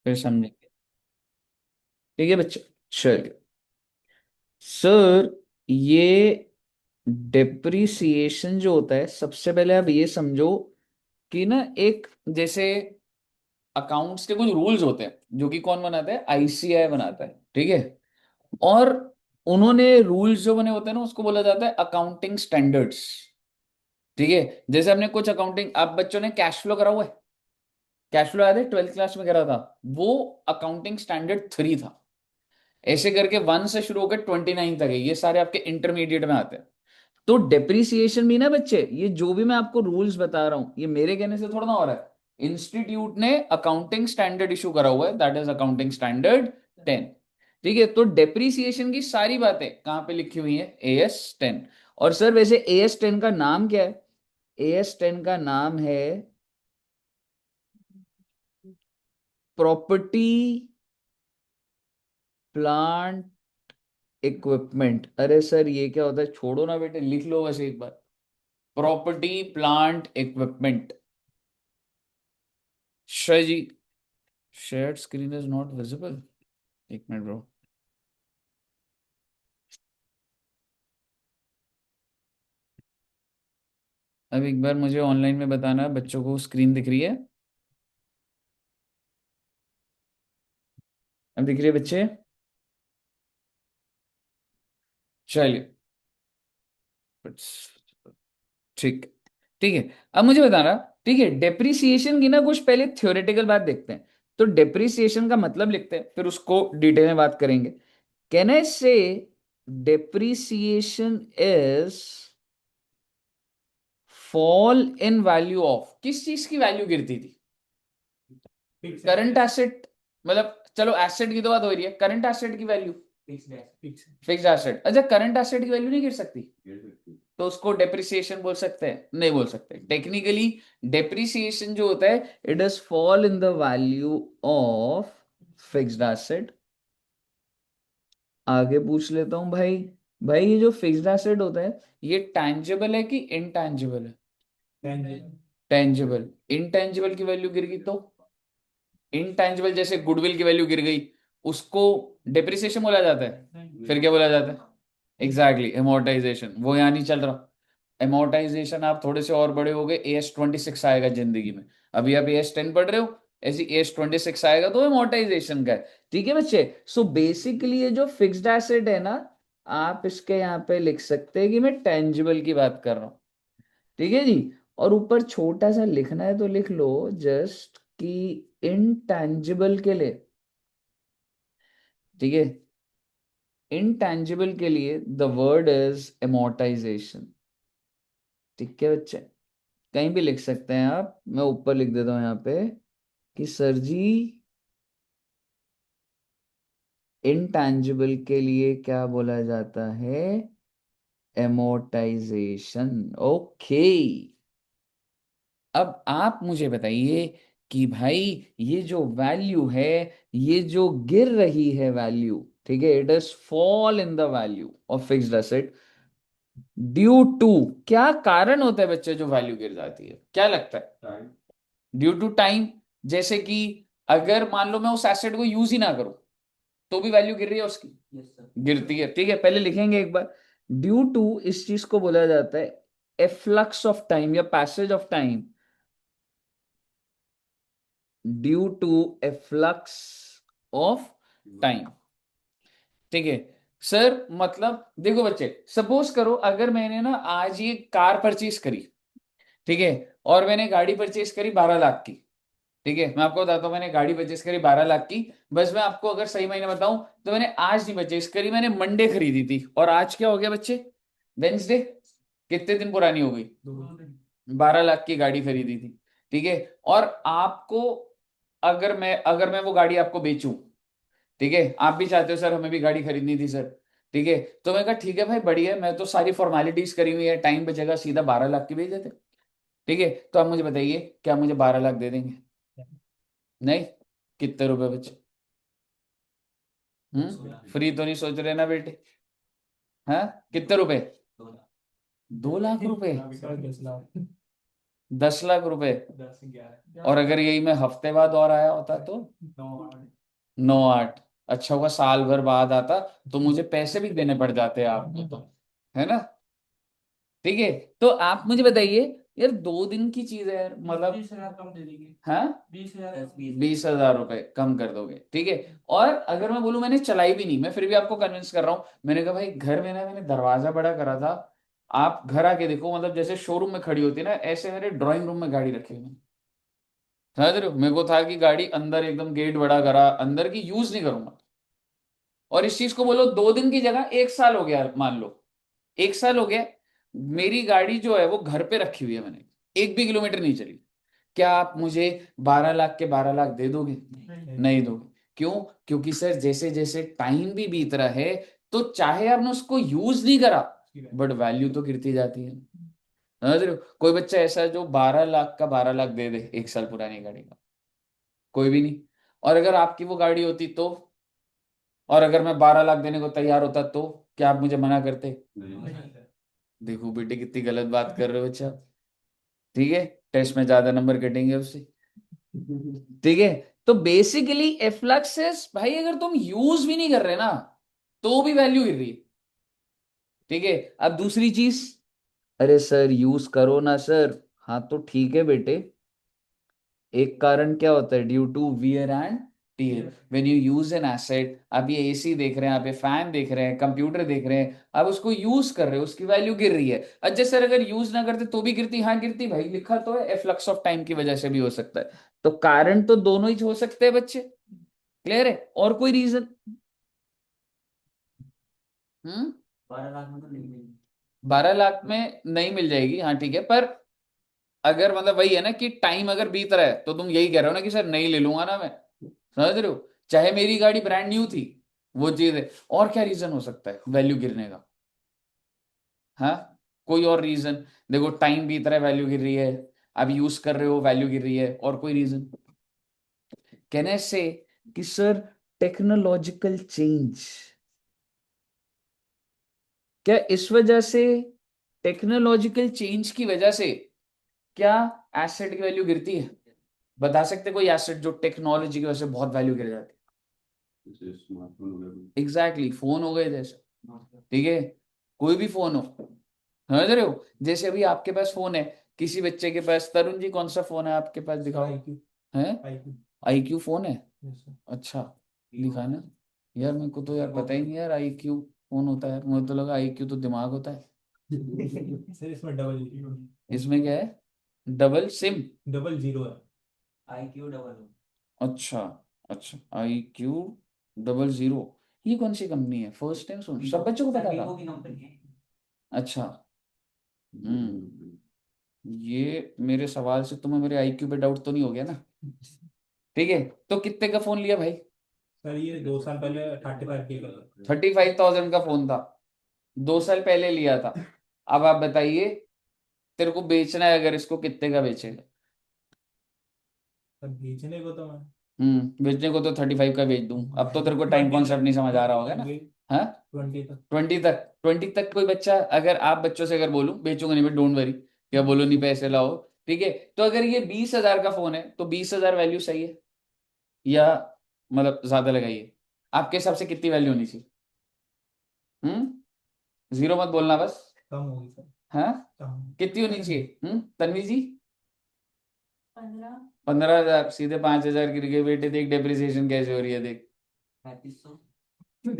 फिर समझेंगे। ठीक है बच्चे, चलिए। सर, ये डेप्रिसिएशन जो होता है, सबसे पहले आप ये समझो कि ना, एक जैसे अकाउंट्स के कुछ रूल्स होते हैं जो कि कौन बनाता है, आईसीआई बनाता है, ठीक है। और उन्होंने रूल्स जो बने होते हैं ना, उसको बोला जाता है अकाउंटिंग स्टैंडर्ड्स। ठीक है। जैसे हमने कुछ अकाउंटिंग, आप बच्चों ने कैश फ्लो करा हुआ है, कैश फ्लो याद है, 12th क्लास में करा था। वो अकाउंटिंग स्टैंडर्ड 3 था। ऐसे करके 1 से शुरू होकर 29 तक है, ये सारे आपके इंटरमीडिएट में आते हैं। तो डेप्रिसिएशन भी ना बच्चे, ये जो भी मैं आपको रूल्स बता रहा हूं, ये मेरे कहने से थोड़ा ना हो रहा है। इंस्टीट्यूट ने अकाउंटिंग स्टैंडर्ड इशू करा हुआ है, दैट इज अकाउंटिंग स्टैंडर्ड 10। ठीक है। तो डेप्रिसिएशन की सारी बातें कहां पे लिखी हुई है, AS10। और सर वैसे AS10 का नाम क्या है? AS10 का नाम है प्रॉपर्टी प्लांट इक्विपमेंट। अरे सर ये क्या होता है, छोड़ो ना बेटे, लिख लो बस एक बार, property plant equipment. Shrey ji, shared screen is not visible. एक मिनट ब्रो। अब एक बार मुझे ऑनलाइन में बताना, बच्चों को स्क्रीन दिख रही है? अब दिख रही है बच्चे? चलिए। ठीक। ठीक है। अब मुझे बताना, ठीक है, डेप्रिसिएशन की ना कुछ पहले थ्योरेटिकल बात देखते हैं। तो डेप्रिसिएशन का मतलब लिखते हैं, फिर उसको डिटेल में बात करेंगे। कैन आई से depreciation is fall in value of, किस चीज की वैल्यू गिरती थी? Current asset. मतलब चलो एसेट की तो बात हो रही है, करंट एसेट की वैल्यू, फिक्स्ड एसेट। अच्छा, करंट एसेट की वैल्यू नहीं गिर सकती? तो उसको डेप्रिसिएशन बोल सकते हैं? नहीं बोल सकते टेक्निकली। डेप्रिसिएशन जो होता है, it is fall in the value of fixed asset. आगे पूछ लेता हूं भाई। भाई ये जो फिक्स्ड एसेट होता है, ये टैंजिबल है कि इनटैंजिबल है? टेंजिबल। इनटेंजिबल की वैल्यू गिर गई तो? इनटेंजिबल जैसे गुडविल की वैल्यू गिर गई, उसको डेप्रिसिएशन बोला जाता है? फिर क्या बोला जाता है? Exactly, amortisation. वो यहाँ नहीं चल रहा। एमोर्टाइजेशन आप थोड़े से और बड़े हो गए, AS26 आएगा जिंदगी में। अभी आप AS10 पढ़ रहे हो, ऐसी AS26 आएगा तो एमोर्टाइजेशन का है। ठीक है बच्चे। सो बेसिकली ये जो फिक्स्ड एसेट है ना, आप इसके यहाँ पे लिख सकते हैं कि मैं टेंजिबल की बात कर रहा हूँ। ठीक है जी। और ऊपर छोटा सा लिखना है तो लिख लो, जस्ट कि इनटैंजिबल के लिए। ठीक है। इनटैंजिबल के लिए द वर्ड इज एमोर्टाइजेशन। ठीक है बच्चे, कहीं भी लिख सकते हैं आप, मैं ऊपर लिख देता हूं यहाँ पे कि सर जी, इनटैंजिबल के लिए क्या बोला जाता है, एमोर्टाइजेशन। ओके। अब आप मुझे बताइए कि भाई, ये जो वैल्यू है, ये जो गिर रही है वैल्यू, ठीक है, it is fall in the value of fixed asset due to, क्या कारण होता है बच्चे जो वैल्यू गिर जाती है, क्या लगता है? Due to time. जैसे कि अगर मान लो मैं उस एसेट को यूज ही ना करूं, तो भी वैल्यू गिर रही है उसकी? गिरती है। ठीक है, पहले लिखेंगे एक बार। ड्यू टू, इस चीज को बोला जाता है एफ्लक्स ऑफ टाइम या passage of time. Due to efflux of time. ठीक है। सर मतलब देखो बच्चे, सपोज करो अगर मैंने ना आज ये कार परचेज करी, ठीक है, और मैंने गाड़ी परचेज करी 12 लाख की। ठीक है, मैं आपको बताता हूँ, मैंने गाड़ी परचेज करी 12 लाख की। बस मैं आपको अगर सही महीने बताऊं, तो मैंने आज नहीं परचेज करी, मैंने मंडे खरीदी थी, और आज क्या हो गया बच्चे, वेंसडे। कितने दिन पुरानी हो गई? 12 लाख की गाड़ी खरीदी थी। ठीक है। और आपको, अगर मैं वो गाड़ी आपको बेचूं, ठीक है, आप भी चाहते हो सर हमें भी गाड़ी खरीदनी थी सर, ठीक है, तो मैं कहा ठीक है भाई बढ़िया है, मैं तो सारी फॉर्मेलिटीज करी हुई है, टाइम बचेगा, सीधा 12 लाख की भेज देते। ठीक है। तो आप मुझे बताइए, क्या मुझे 12 लाख दे देंगे? नहीं। कितने रुपए बचे? फ्री तो नहीं सोच रहे ना बेटे? हाँ, कितने रुपए? 2 लाख रुपए? 10 लाख रुपए। 10 11 और अगर यही मैं हफ्ते बाद और आया होता तो 9 8। 9 8। अच्छा हुआ साल भर बाद आता तो मुझे पैसे भी देने पड़ जाते आपको तो, है ना। ठीक है, तो आप मुझे बताइए यार, 2 दिन की चीज है यार, मतलब 20,000 कम दे देंगे। हाँ 20,000। 20,000 रुपए कम कर दोगे, ठीक है। और अगर मैं बोलूं मैंने चलाई भी नहीं, मैं फिर भी आपको कन्विंस कर रहा हूँ, मैंने कहा भाई घर में ना मैंने दरवाजा बड़ा करा था, आप घर आके देखो, मतलब जैसे शोरूम में खड़ी होती है ना, ऐसे मेरे ड्राइंग रूम में गाड़ी रखी हुई है। समझ रहे हो, मेरे को था कि गाड़ी अंदर एकदम गेट बड़ा करा, अंदर की यूज नहीं करूंगा। और इस चीज को बोलो 2 दिन की जगह 1 साल हो गया, मान लो 1 साल हो गया, मेरी गाड़ी जो है वो घर पे रखी हुई है, मैंने 1 भी किलोमीटर नहीं चली। क्या आप मुझे 12 लाख के 12 लाख दे दोगे? नहीं दोगे। क्यों? क्योंकि सर जैसे जैसे टाइम भी बीत रहा है, तो चाहे आपने उसको यूज नहीं करा, बट वैल्यू तो गिरती जाती है। समझ रहे हो, कोई बच्चा ऐसा है जो 12 लाख का 12 लाख दे दे 1 साल पुरानी गाड़ी का? कोई भी नहीं। और अगर आपकी वो गाड़ी होती तो, और अगर मैं 12 लाख देने को तैयार होता तो क्या आप मुझे मना करते? देखो बेटे कितनी गलत बात कर रहे हो बच्चा। ठीक है, टेस्ट में ज्यादा नंबर कटेंगे उससे। ठीक है, तो बेसिकली एफ्लक्सिस भाई, अगर तुम यूज भी नहीं कर रहे ना, तो भी वैल्यू गिर रही है। ठीक है, अब दूसरी चीज, अरे सर यूज करो ना सर, हाँ तो ठीक है बेटे, एक कारण क्या होता है, due to wear and tear. When you use an asset, आप ये एसी देख रहे हैं, आप ये फैन देख रहे हैं, कंप्यूटर देख रहे हैं, आप उसको यूज कर रहे हो, उसकी वैल्यू गिर रही है। अच्छा सर अगर यूज ना करते तो भी गिरती? हाँ गिरती भाई, लिखा तो है एफ्लक्स ऑफ टाइम की वजह से भी हो सकता है। तो कारण तो दोनों ही हो सकते हैं बच्चे। क्लियर है? और कोई रीजन? हम्म 12 लाख में तो नहीं मिलेगी। 12 लाख में नहीं मिल जाएगी, हाँ ठीक है, पर अगर मतलब वही है ना कि टाइम अगर बीत रहा है, तो तुम यही कह रहे हो ना कि सर नहीं ले लूंगा ना मैं। समझ रहे हो, चाहे मेरी गाड़ी ब्रांड न्यू थी, वो चीज है। और क्या रीजन हो सकता है वैल्यू गिरने का? हाँ, कोई और रीजन? देखो टाइम बीत रहा है, वैल्यू गिर रही है, आप यूज कर रहे हो, वैल्यू गिर रही है, और कोई रीजन? कहने से कि सर टेक्नोलॉजिकल चेंज, क्या इस वजह से, टेक्नोलॉजिकल चेंज की वजह से क्या एसेट की वैल्यू गिरती है? बता सकते कोई एसेट जो टेक्नोलॉजी की वजह से बहुत वैल्यू गिर जाती जैसे स्मार्टफोन वगैरह। है? एग्जैक्टली, फोन हो गए जैसे। ठीक है, कोई भी फोन हो, समझ रहे हो, जैसे अभी आपके पास फोन है, किसी बच्चे के पास, तरुण जी कौन सा फोन है आपके पास, दिखाओ। IQ। है IQ। आई क्यू फोन है? Yes, sir। अच्छा, दिखाना। यार मेरे को तो यार पता ही नहीं यार आई क्यू फोन होता है, मुझे तो लगा आई क्यू तो दिमाग होता है। सर इसमें डबल इसमें क्या है? Double SIM? डबल जीरो है। IQ double. अच्छा, अच्छा IQ00। ये कौन सी कंपनी है, फर्स्ट टाइम सुन, सब बच्चों को पता था? की कंपनी है। अच्छा। हम्म ये मेरे सवाल से तुम्हें मेरे आईक्यू पे डाउट तो नहीं हो गया ना? ठीक है, तो कितने का फोन लिया भाई? सर ये 2 साल पहले 35 के का। 35,000 का फोन था, 2 साल पहले लिया था। अब आप बताइए, तेरे को बेचना है अगर इसको, कितने का बेचेगा? सर बेचने को तो मैं बेचने को तो 35 का बेच दूं, अब तो तेरे को टाइम 20 कॉन्सेप्ट नहीं समझ आ रहा होगा ना। हाँ 20 तक। 20 तक, 20 तक कोई बच्चा, अगर आप बच्चों से अगर बोलूं बेचूंगा नहीं मैं, डोंट वरी, क्या बोलो नहीं पैसे लाओ। ठीक है, तो अगर ये 20,000 का फोन है तो 20,000 वैल्यू सही है, या मतलब ज्यादा लगाइए, आपके हिसाब से कितनी वैल्यू होनी चाहिए? जीरो मत बोलना बस। कम होगी सर। हाँ, कम। कितनी होनी चाहिए तन्वी जी? 15। 15,000? सीधे 5,000 गिर गए बेटे, देख डेप्रिसिएशन कैसे हो रही है, देख। 3500। ये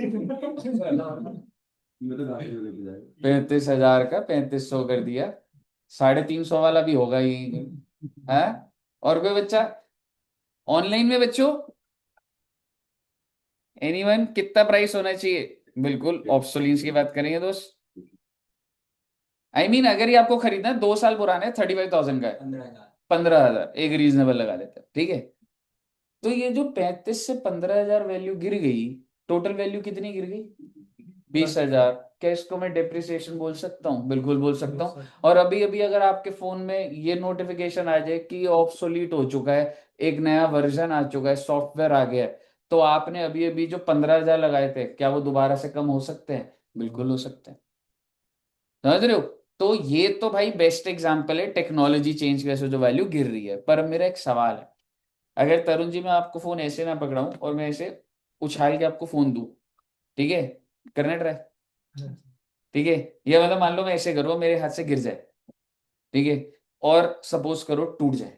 तो गाड़ी में लेके जाएगा। 35,000 का 3500 कर दिया, 350 वाला भी होगा ही। है? और कोई बच्चा ऑनलाइन में बच्चों, एनीवन, कितना प्राइस होना चाहिए? बिल्कुल ऑब्सोलीन्स की बात करेंगे दोस्त। अगर ये आपको खरीदना है, 2 साल पुराना है, 35,000 का है, 15,000। 15,000 एक रीजनेबल लगा लेते हैं, ठीक है। तो ये जो 35 से 15,000 वैल्यू गिर गई, टोटल वैल्यू कितनी गिर गई? 20,000। क्या इसको मैं डेप्रिसिएशन बोल सकता हूँ? बिल्कुल बोल सकता हूँ। और अभी अभी अगर आपके फोन में ये नोटिफिकेशन आ जाए कि ऑब्सोलीट हो चुका है, एक नया वर्जन आ चुका है, सॉफ्टवेयर आ गया है, तो आपने अभी अभी जो 15,000 लगाए थे, क्या वो दोबारा से कम हो सकते हैं? बिल्कुल हो सकते हैं। समझ रहे हो, तो ये तो भाई बेस्ट एग्जांपल है टेक्नोलॉजी चेंज की वजह से जो वैल्यू गिर रही है। पर अब मेरा एक सवाल है, अगर तरुण जी मैं आपको फोन ऐसे ना पकड़ाऊं और मैं ऐसे उछाल के आपको फोन दूं, ठीक है, करना ट्राई, ठीक है, या मतलब मान लो मैं ऐसे करूँ मेरे हाथ से गिर जाए, ठीक है, और सपोज करो टूट जाए,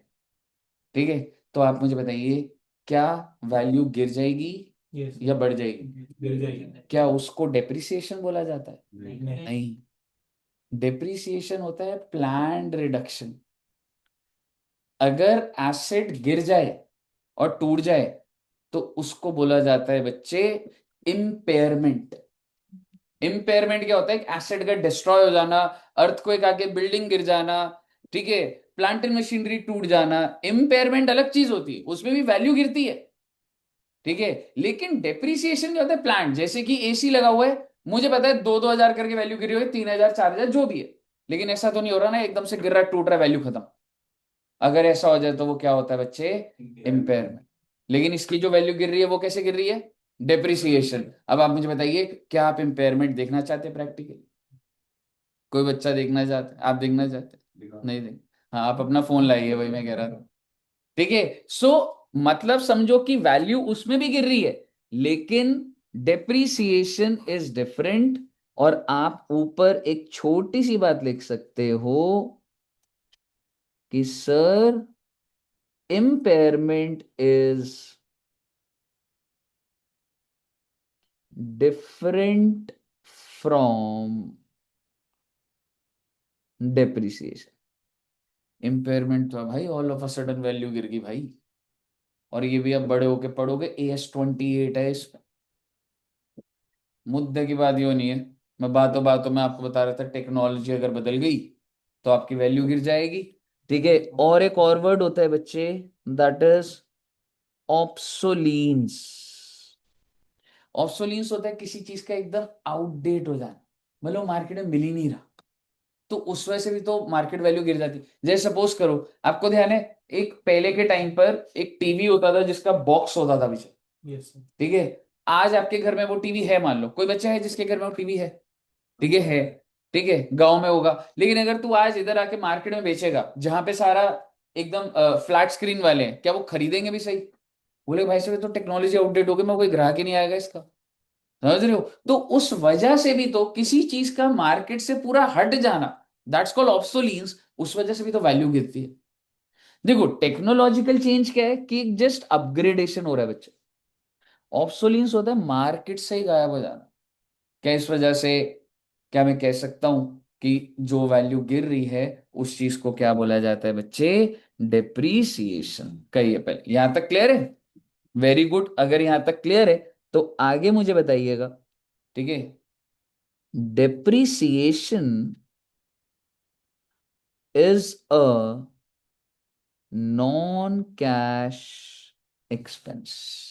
ठीक है, तो आप मुझे बताइए क्या वैल्यू गिर जाएगी यस या बढ़ जाएगी? गिर जाएगी। क्या उसको डेप्रिसिएशन बोला जाता है? नहीं। नहीं, डेप्रिसिएशन होता है प्लान्ड रिडक्शन। अगर एसेट गिर जाए और टूट जाए तो उसको बोला जाता है बच्चे इम्पेयरमेंट। इम्पेयरमेंट क्या होता है? एक एसेट का डिस्ट्रॉय हो जाना, अर्थक्वेक आके बिल्डिंग गिर जाना, ठीक है, प्लांट एंड मशीनरी टूट जाना। इम्पेयरमेंट अलग चीज होती है, उसमें भी वैल्यू गिरती है, ठीक है। लेकिन डेप्रिसिएशन क्या होता है? प्लांट, जैसे कि एसी लगा हुआ है, मुझे पता है 2-2 हजार करके वैल्यू गिरी हुई है, 3 हजार 4 हजार जो भी है, लेकिन ऐसा तो नहीं हो रहा ना एकदम से गिर रहा टूट रहा वैल्यू खत्म। अगर ऐसा हो जाए तो वो क्या होता है बच्चे? इम्पेयरमेंट। लेकिन इसकी जो वैल्यू गिर रही है वो कैसे गिर रही है? डेप्रिसिएशन। अब आप मुझे बताइए क्या आप इम्पेयरमेंट देखना चाहते हैं प्रैक्टिकली? कोई बच्चा देखना चाहता है? आप देखना चाहते हैं? नहीं देख। हाँ, आप अपना फोन लाइए, वही मैं कह रहा था, ठीक है। सो मतलब समझो कि वैल्यू उसमें भी गिर रही है, लेकिन डेप्रिसिएशन इज डिफरेंट। और आप ऊपर एक छोटी सी बात लिख सकते हो कि sir impairment is different from depreciation। impairment तो भाई all of a sudden value गिर गई भाई, और ये भी अब बड़े होके पढ़ोगे, AS28 है इसमें। मुद्दे की बात ये नहीं है, मैं बातों बातों में आपको बता रहा था टेक्नोलॉजी अगर बदल गई तो आपकी वैल्यू गिर जाएगी, ठीक है। और एक और वर्ड होता है बच्चे, दैट इज ऑब्सोलीन्स। ऑब्सोलीन्स होता है किसी चीज का एकदम आउटडेट हो जाना, मतलब मार्केट में मिल ही नहीं रहा, तो उस वजह से भी तो मार्केट वैल्यू गिर जाती है। जैसे सपोज करो, आपको ध्यान है एक पहले के टाइम पर एक टीवी होता था जिसका बॉक्स होता था पीछे, यस ठीक है। आज आपके घर में वो टीवी है, मान लो कोई बच्चा है जिसके घर में वो टीवी है, ठीक है, ठीक है, गांव में होगा। लेकिन अगर तू आज इधर आके मार्केट में बेचेगा जहां पे सारा एकदम फ्लैट स्क्रीन वाले हैं, क्या वो खरीदेंगे भी? सही बोले भाई साहब, ये तो टेक्नोलॉजी आउटडेट हो गई, मैं कोई ग्राहक ही नहीं आएगा इसका, समझ रहे हो? तो उस वजह से भी तो किसी चीज का मार्केट से पूरा हट जाना, दैट्स कॉल्ड ऑब्सोलीन्स, उस वजह से भी तो वैल्यू गिरती है। देखो टेक्नोलॉजिकल चेंज क्या है कि जस्ट अपग्रेडेशन हो रहा है बच्चे। ऑब्सोलीन्स होता है मार्केट से ही गायब हो जाना। क्या इस वजह से, क्या मैं कह सकता हूं कि जो वैल्यू गिर रही है उस चीज को क्या बोला जाता है बच्चे? डेप्रीसिएशन। कहिए पहले, यहां तक क्लियर है? Very good. अगर यहां तक क्लियर है तो आगे मुझे बताइएगा, ठीक है। Depreciation is a non cash expense.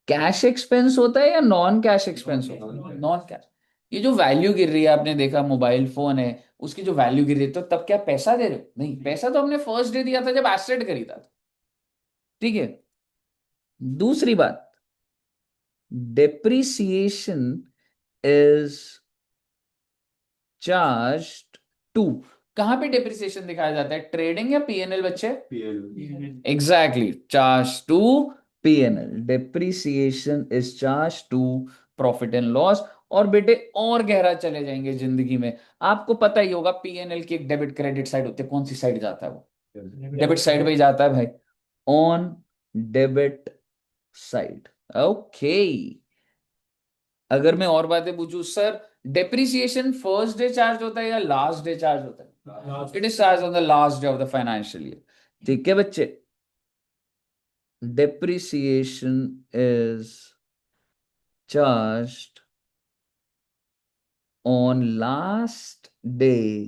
Cash expense होता है या नॉन कैश एक्सपेंस होता है? Non cash. ये जो वैल्यू गिर रही है, आपने देखा मोबाइल फोन है, उसकी जो वैल्यू गिर रही है, तो तब क्या पैसा दे रहे हो? नहीं, पैसा तो हमने फर्स्ट डे दिया था जब एसेट खरीदा था, ठीक है। दूसरी बात, डेप्रिसिएशन इज चार्ज्ड टू, कहां पे डेप्रिसिएशन दिखाया जाता है? ट्रेडिंग या पीएनएल बच्चे? PL. Exactly, charge to PNL. Depreciation is charge to profit and loss. और बेटे और गहरा चले जाएंगे जिंदगी में, आपको पता ही होगा पीएनएल की एक डेबिट क्रेडिट साइड होती है, कौन सी साइड जाता है वो? डेबिट साइड पे ही जाता है भाई, ऑन डेबिट साइड। ओके, अगर मैं और बातें पूछूं, sir depreciation first day charge होता है या लास्ट डे चार्ज होता है? It is charge on the last day of the financial year, ठीक है बच्चे। depreciation is charged on last day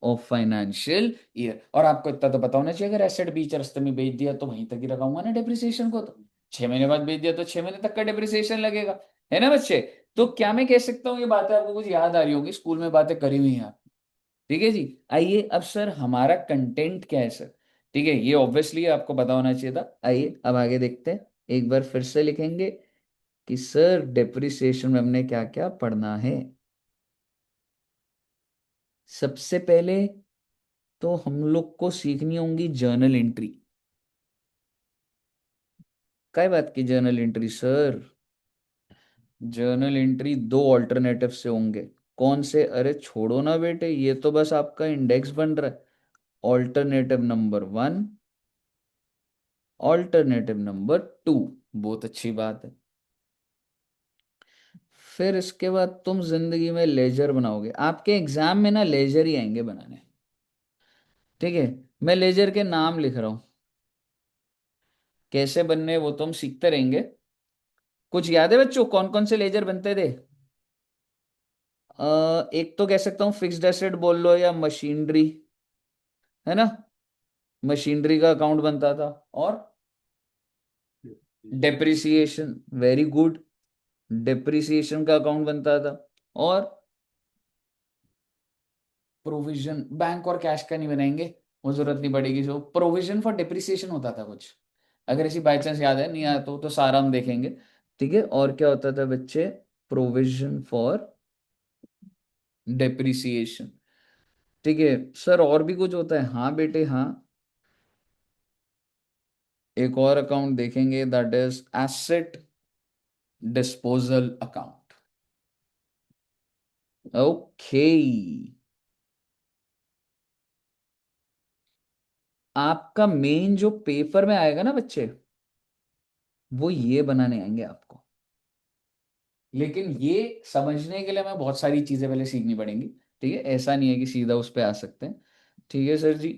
of financial year. और आपको इतना तो पता होना चाहिए, अगर एसेट बीच रास्ते में बेच दिया तो वहीं तक ही रखाऊंगा ना डेप्रिसिएशन को, तो 6 महीने बाद बेच दिया तो 6 महीने तक का डेप्रिसिएशन लगेगा, है ना बच्चे? तो क्या मैं कह सकता हूँ, ये बातें आपको कुछ याद आ रही होगी, स्कूल में बातें करी हुई हैं आप, ठीक है जी। आइए अब सर हमारा कंटेंट क्या है सर, ठीक है, ये ऑब्वियसली आपको पता होना चाहिए था। आइए अब आगे देखते हैं, एक बार फिर से लिखेंगे कि सर डेप्रिसिएशन में हमने क्या क्या पढ़ना है। सबसे पहले तो हम लोग को सीखनी होंगी जर्नल एंट्री। काय बात की journal entry sir? Journal entry दो ऑल्टरनेटिव से होंगे। कौन से? अरे छोड़ो ना बेटे, ये तो बस आपका इंडेक्स बन रहा है। Alternative number 1, alternative number 2। बहुत अच्छी बात है। फिर इसके बाद तुम जिंदगी में लेजर बनाओगे। आपके एग्जाम में ना लेजर ही आएंगे बनाने। ठीक है, मैं लेजर के नाम लिख रहा हूं, कैसे बनने वो तुम सीखते रहेंगे। कुछ याद है बच्चों कौन कौन से लेजर बनते थे? एक तो कह सकता हूँ फिक्स्ड एसेट बोल लो या मशीनरी, है ना? मशीनरी का अकाउंट बनता था। और डेप्रिसिएशन, वेरी गुड, डेप्रिसिएशन का अकाउंट बनता था। और प्रोविजन, बैंक और कैश का नहीं बनाएंगे, वो जरूरत नहीं पड़ेगी। जो प्रोविजन फॉर डेप्रिसिएशन होता था कुछ, अगर ऐसी बाई चांस याद है, नहीं आया तो सारा हम देखेंगे। ठीक है, और क्या होता था बच्चे? Provision for depreciation. ठीक है सर, और भी कुछ होता है? हाँ बेटे हाँ, एक और अकाउंट देखेंगे, that is asset disposal account. Okay, आपका मेन जो पेपर में आएगा ना बच्चे, वो ये बनाने आएंगे आपको। लेकिन ये समझने के लिए हमें बहुत सारी चीजें पहले सीखनी पड़ेंगी। ठीक है, ऐसा नहीं है कि सीधा उस पे आ सकते हैं। ठीक है सर जी।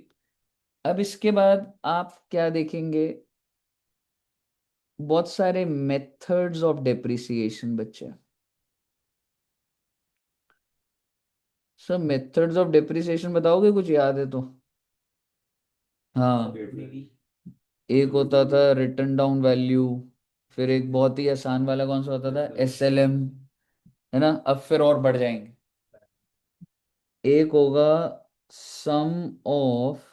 अब इसके बाद आप क्या देखेंगे? बहुत सारे मेथड्स ऑफ डेप्रिसिएशन बच्चे। सर मेथड्स ऑफ डेप्रिसिएशन बताओगे? कुछ याद है तो? हाँ, एक होता था रिटर्न डाउन वैल्यू। फिर एक बहुत ही आसान वाला कौन सा होता था? SLM, है ना? अब फिर और बढ़ जाएंगे। एक होगा sum of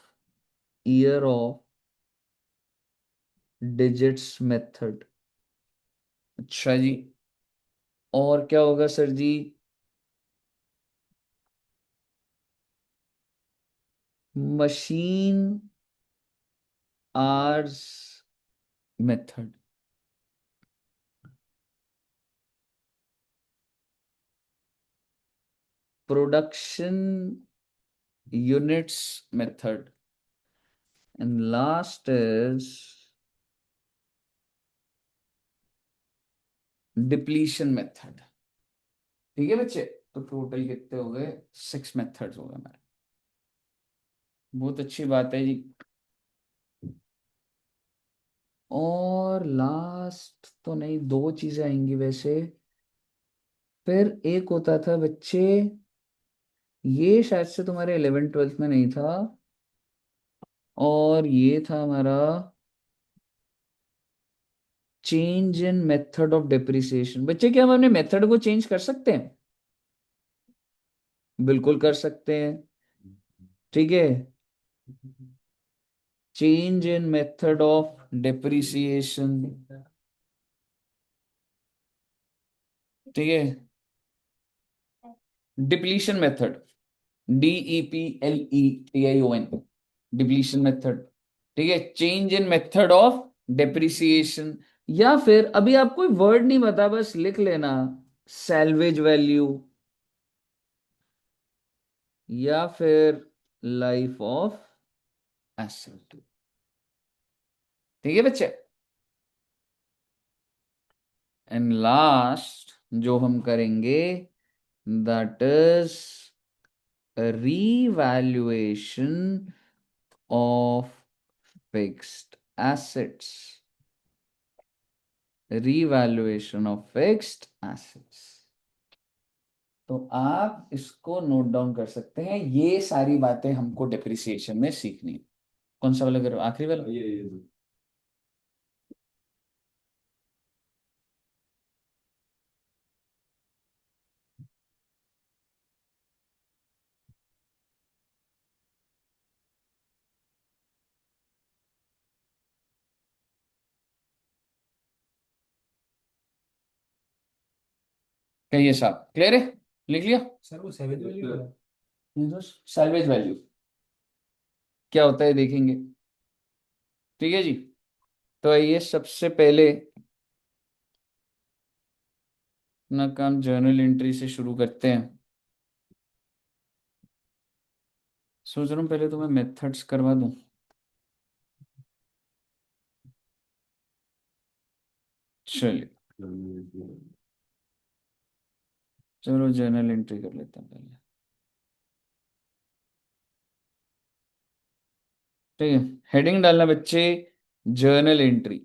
year of digits method. अच्छा जी। और क्या होगा सर जी? Machine hours method. Production units method. And last is depletion method. ठीक है बच्चे, तो टोटल कितने हो गए? 6 मेथड्स हो गए हमारे। बहुत अच्छी बात है जी। और लास्ट तो नहीं, दो चीजें आएंगी वैसे। फिर एक होता था बच्चे, ये शायद से तुम्हारे 11th 12th में नहीं था, और ये था हमारा change in method of depreciation. बच्चे क्या हम अपने मेथड को चेंज कर सकते हैं? बिल्कुल कर सकते हैं। ठीक है, change in method of depreciation. ठीक है, depletion method, DEPLETION, depletion method. ठीक है, change in method of depreciation. या फिर अभी आप कोई वर्ड नहीं बता, बस लिख लेना, सैल्वेज वैल्यू, या फिर लाइफ ऑफ एसेट। ठीक है बच्चे। एंड लास्ट जो हम करेंगे, that is revaluation of fixed assets. Revaluation of fixed assets. तो आप इसको नोट डाउन कर सकते हैं, ये सारी बातें हमको डेप्रिसिएशन में सीखनी है। कौन सा वाला करो? आखिरी वाला। ये कहिए साहब, क्लियर है? लिख लिया? सर वो 7 वाली बोला। ये तो सैल्वेज वैल्यू क्या होता है देखेंगे। ठीक है जी। तो आइए सबसे पहले अपना काम जर्नल एंट्री से शुरू करते हैं। सोच रहा हूँ पहले तो मैं मेथड्स करवा दूं। चलिए चलो जर्नल एंट्री कर लेते हैं पहले। ठीक है, हेडिंग डालना बच्चे जर्नल एंट्री।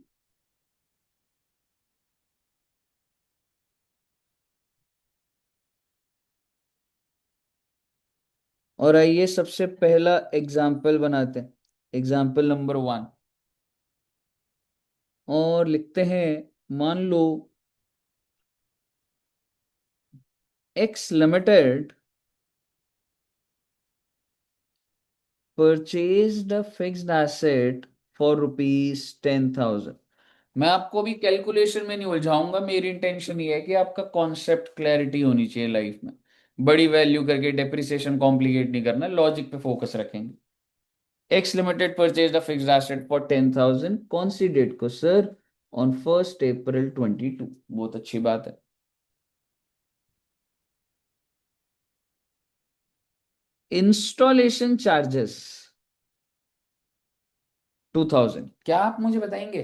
और आइए सबसे पहला एग्जाम्पल बनाते हैं, एग्जाम्पल नंबर 1। और लिखते हैं, मान लो X limited purchased a fixed asset for ₹10,000। मैं आपको भी कैलकुलेशन में नहीं उलझाऊंगा, मेरी इंटेंशन ये है कि आपका कॉन्सेप्ट क्लैरिटी होनी चाहिए लाइफ में। बड़ी वैल्यू करके डेप्रिसिएशन कॉम्प्लिकेट नहीं करना, लॉजिक पे फोकस रखेंगे। X limited purchase a fixed asset for 10,000, कौन सी डेट को सर? ऑन 1 अप्रैल 2022। बहुत अच्छी बात है। Installation charges 2,000। क्या आप मुझे बताएंगे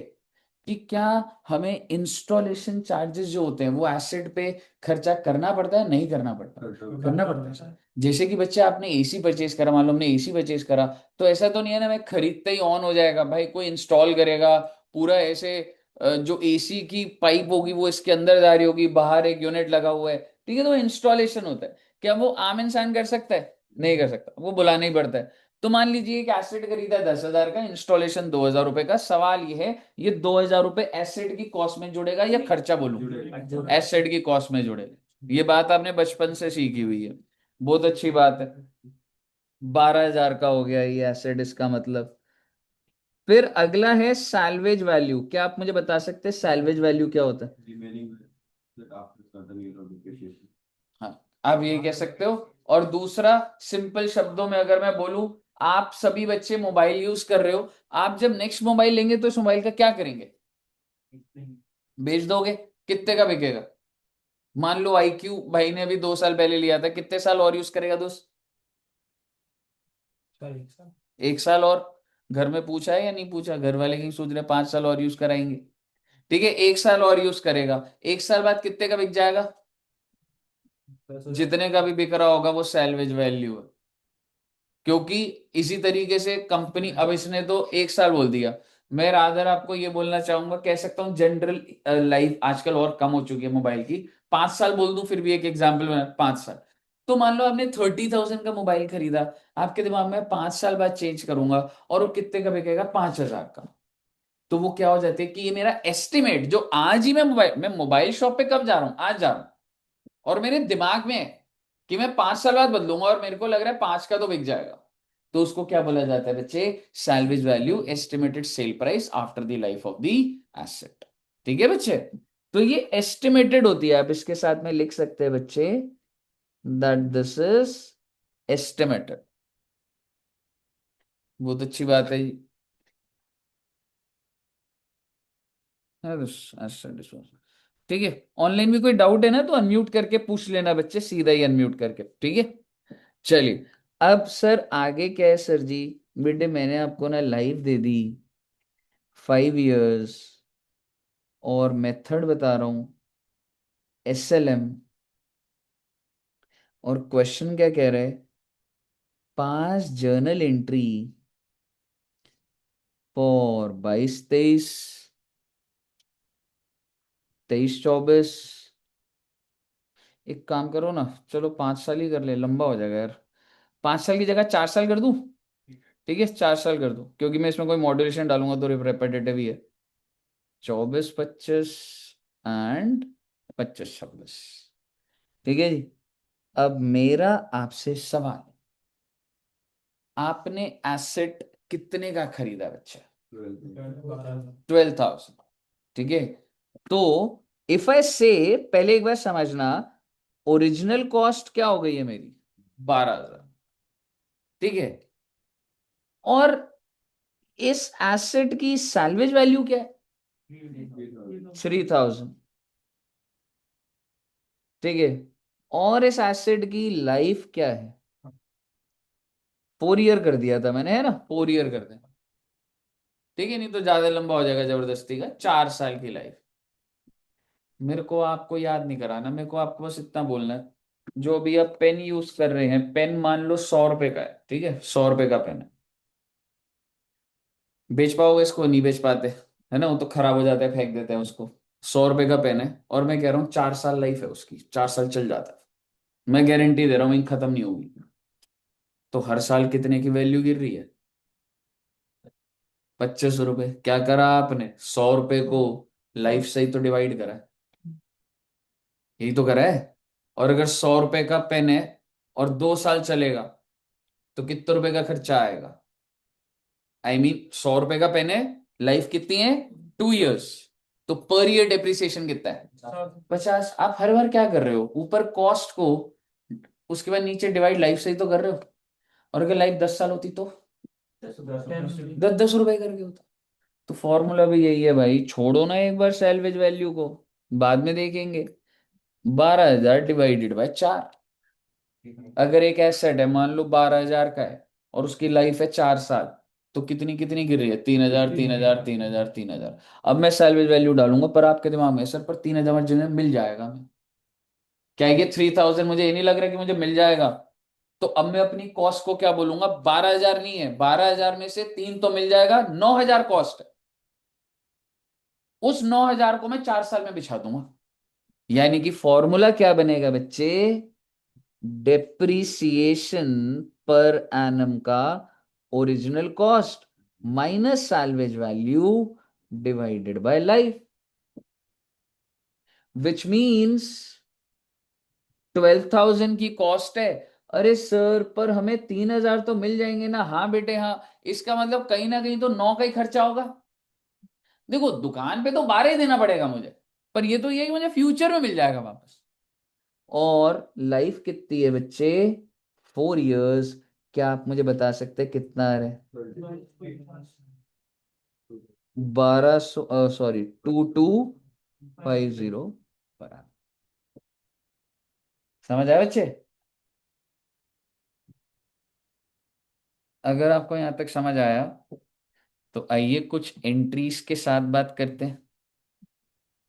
कि क्या हमें इंस्टॉलेशन चार्जेस जो होते हैं वो एसेट पे खर्चा करना पड़ता है, नहीं करना पड़ता? करना पड़ता है सर। जैसे कि बच्चे आपने एसी परचेज करा, मान लो हमने एसी परचेज करा, तो ऐसा तो नहीं है ना मैं खरीदते ही ऑन हो जाएगा, भाई कोई इंस्टॉल करेगा पूरा ऐसे। जो एसी की पाइप होगी वो इसके अंदर जा रही होगी, बाहर एक यूनिट लगा हुआ है, ठीक है, तो इंस्टॉलेशन होता है। क्या वो आम इंसान कर सकता है? नहीं कर सकता, वो बुलाना ही पड़ता है। तो मान लीजिए एक एसेट खरीदा 10,000 का, इंस्टॉलेशन 2,000 रुपए का। सवाल ये है, ये 2,000 रुपए एसेट की कॉस्ट में जुड़ेगा या खर्चा बोलूं? एसेट की कॉस्ट में जुड़ेगा। ये बात आपने बचपन से सीखी हुई है, बहुत अच्छी बात है। 12,000 का हो गया ये एसेट, इसका मतलब। फिर अगला है सैल्वेज वैल्यू। क्या आप मुझे बता सकते हैं सैल्वेज वैल्यू क्या होता है? remaining that after certain year of depreciation. हाँ, आप ये कह सकते हो। और दूसरा, सिंपल शब्दों में अगर मैं बोलूं, आप सभी बच्चे मोबाइल यूज कर रहे हो, आप जब नेक्स्ट मोबाइल लेंगे तो इस मोबाइल का क्या करेंगे? बेच दोगे। कितने का बिकेगा? मान लो IQ भाई ने अभी 2 साल पहले लिया था, कितने साल और यूज करेगा दोस्त? सर 1 साल और। घर में पूछा है या नहीं पूछा? घर वाले की सोच रहे 5 साल और यूज कराएंगे। ठीक है, 1 साल और यूज करेगा, 1 साल बाद कितने का बिक जाएगा? जितने का भी बिक रहा होगा वो सैल्वेज वैल्यू है। क्योंकि इसी तरीके से कंपनी, अब इसने तो 1 साल बोल दिया, मैं रादर आपको ये बोलना चाहूंगा, कह सकता हूँ जनरल लाइफ आजकल और कम हो चुकी है मोबाइल की, 5 साल बोल दूं फिर भी एक एग्जाम्पल में 5 साल। तो मान लो आपने 30,000 का मोबाइल खरीदा, आपके दिमाग में 5 साल बाद चेंज करूंगा और वो कितने का बिकेगा? 5,000 का। तो वो क्या हो जाती है कि ये मेरा एस्टिमेट, जो आज ही मैं मोबाइल शॉप पे कब जा रहा हूं? आज जा रहा हूं, और मेरे दिमाग में है कि मैं 5 साल बाद बदलूंगा, और मेरे को लग रहा है 5 का तो बिक जाएगा। तो उसको क्या बोला जाता है बच्चे? Salvage value, estimated sale price after the life of the asset. ठीक है बच्चे, तो ये एस्टिमेटेड होती है, आप इसके साथ में लिख सकते हैं बच्चे दैट दिस इज एस्टिमेटेड। बहुत अच्छी बात है जी। ठीक है, ऑनलाइन भी कोई डाउट है ना तो अनम्यूट करके पूछ लेना बच्चे, सीधा ही अनम्यूट करके। ठीक है, चलिए। अब सर आगे क्या है सर जी? बेटे मैंने आपको ना लाइफ दे दी 5 years, और मेथड बता रहा हूं SLM। और क्वेश्चन क्या कह रहा है? पास जर्नल एंट्री फॉर 22-23, 23-24। एक काम करो ना, चलो 5 साल ही कर ले, लंबा हो जाएगा यार। 5 साल की जगह 4 साल कर दूं? ठीक है, 4 साल कर दूं, क्योंकि मैं इसमें कोई मॉड्यूलेशन डालूंगा तो रिपीटेटिव ही है। 24-25 एंड 25-26। ठीक है जी। अब मेरा आपसे सवाल, आपने एसेट कितने का खरीदा बच्चा? 12,000। ठीक है, तो इफ आई से, पहले एक बार समझना, ओरिजिनल कॉस्ट क्या हो गई है मेरी? 12,000। ठीक है, और इस एसेट की सैल्वेज वैल्यू क्या है? 3000। ठीक है, और इस एसेट की लाइफ क्या है? 4 ईयर कर दिया था मैंने, है ना, 4 ईयर कर दें। ठीक है, नहीं तो ज्यादा लंबा हो जाएगा जबरदस्ती का, 4 साल की लाइफ। मेरे को आपको याद नहीं कराना, मेरे को आपको बस इतना बोलना है, जो भी आप पेन यूज कर रहे हैं, पेन मान लो 100 रुपए का है, ठीक है, 100 रुपए का पेन है, बेच पाओगे इसको? नहीं बेच पाते, है ना, वो तो खराब हो जाता है, फेंक देते हैं उसको। 100 रुपए का पेन है, और मैं कह रहा हूँ 4 साल लाइफ है उसकी, 4 साल चल जाता है, मैं गारंटी दे रहा हूँ, खत्म नहीं होगी। तो हर साल कितने की वैल्यू गिर रही है? 2500 रुपए। क्या करा आपने? 100 रुपए को लाइफ से ही तो डिवाइड करा है, यही तो करा है। और अगर 100 रुपए का पेन है और 2 साल चलेगा, तो कितने रुपए का खर्चा आएगा? आई मीन 100 रुपए का पेन है, लाइफ कितनी है? 2 इयर्स। तो पर ईयर डेप्रिसिएशन कितना है? 50। आप हर बार क्या कर रहे हो, ऊपर कॉस्ट को, उसके बाद नीचे डिवाइड लाइफ से ही तो कर रहे हो। और अगर लाइफ 10 साल होती तो 10-10 रुपए करके होता। तो फॉर्मूला भी यही है भाई, छोड़ो ना एक बार सैलवेज वैल्यू को, बाद में देखेंगे। 12,000 डिवाइडेड बाय 4। अगर एक एसेट है मान लो 12,000 का है, और उसकी लाइफ है 4 साल, तो कितनी कितनी गिर रही है? 3,000, 3,000, 3,000, 3,000। अब मैं सैलवेज वैल्यू डालूंगा, पर आपके दिमाग में सर पर 3,000 मुझे मिल जाएगा, मैं क्या ये 3,000 मुझे ये नहीं लग रहा कि मुझे मिल जाएगा? तो अब मैं अपनी कॉस्ट को क्या बोलूंगा? 12,000 नहीं है, 12,000 में से 3 तो मिल जाएगा, 9,000 कॉस्ट है। उस 9,000 को मैं 4 साल में बिछा दूंगा। यानी कि फॉर्मूला क्या बनेगा बच्चे? डेप्रिसिएशन पर एनम का original cost minus salvage value divided by life, which means 12,000 की कॉस्ट है। अरे सर पर हमें 3,000 तो मिल जाएंगे ना? हाँ बेटे हाँ। इसका मतलब कहीं ना कहीं तो 9 का ही खर्चा होगा। देखो दुकान पे तो 12 ही देना पड़ेगा मुझे, पर ये तो यही मुझे फ्यूचर में मिल जाएगा वापस। और लाइफ कितनी है बच्चे? 4 इयर्स। क्या आप मुझे बता सकते हैं कितना है? 1200, सॉरी 2250 पर annum। समझ आया बच्चे? अगर आपको यहां तक समझ आया, तो आइए कुछ एंट्रीज के साथ बात करते हैं।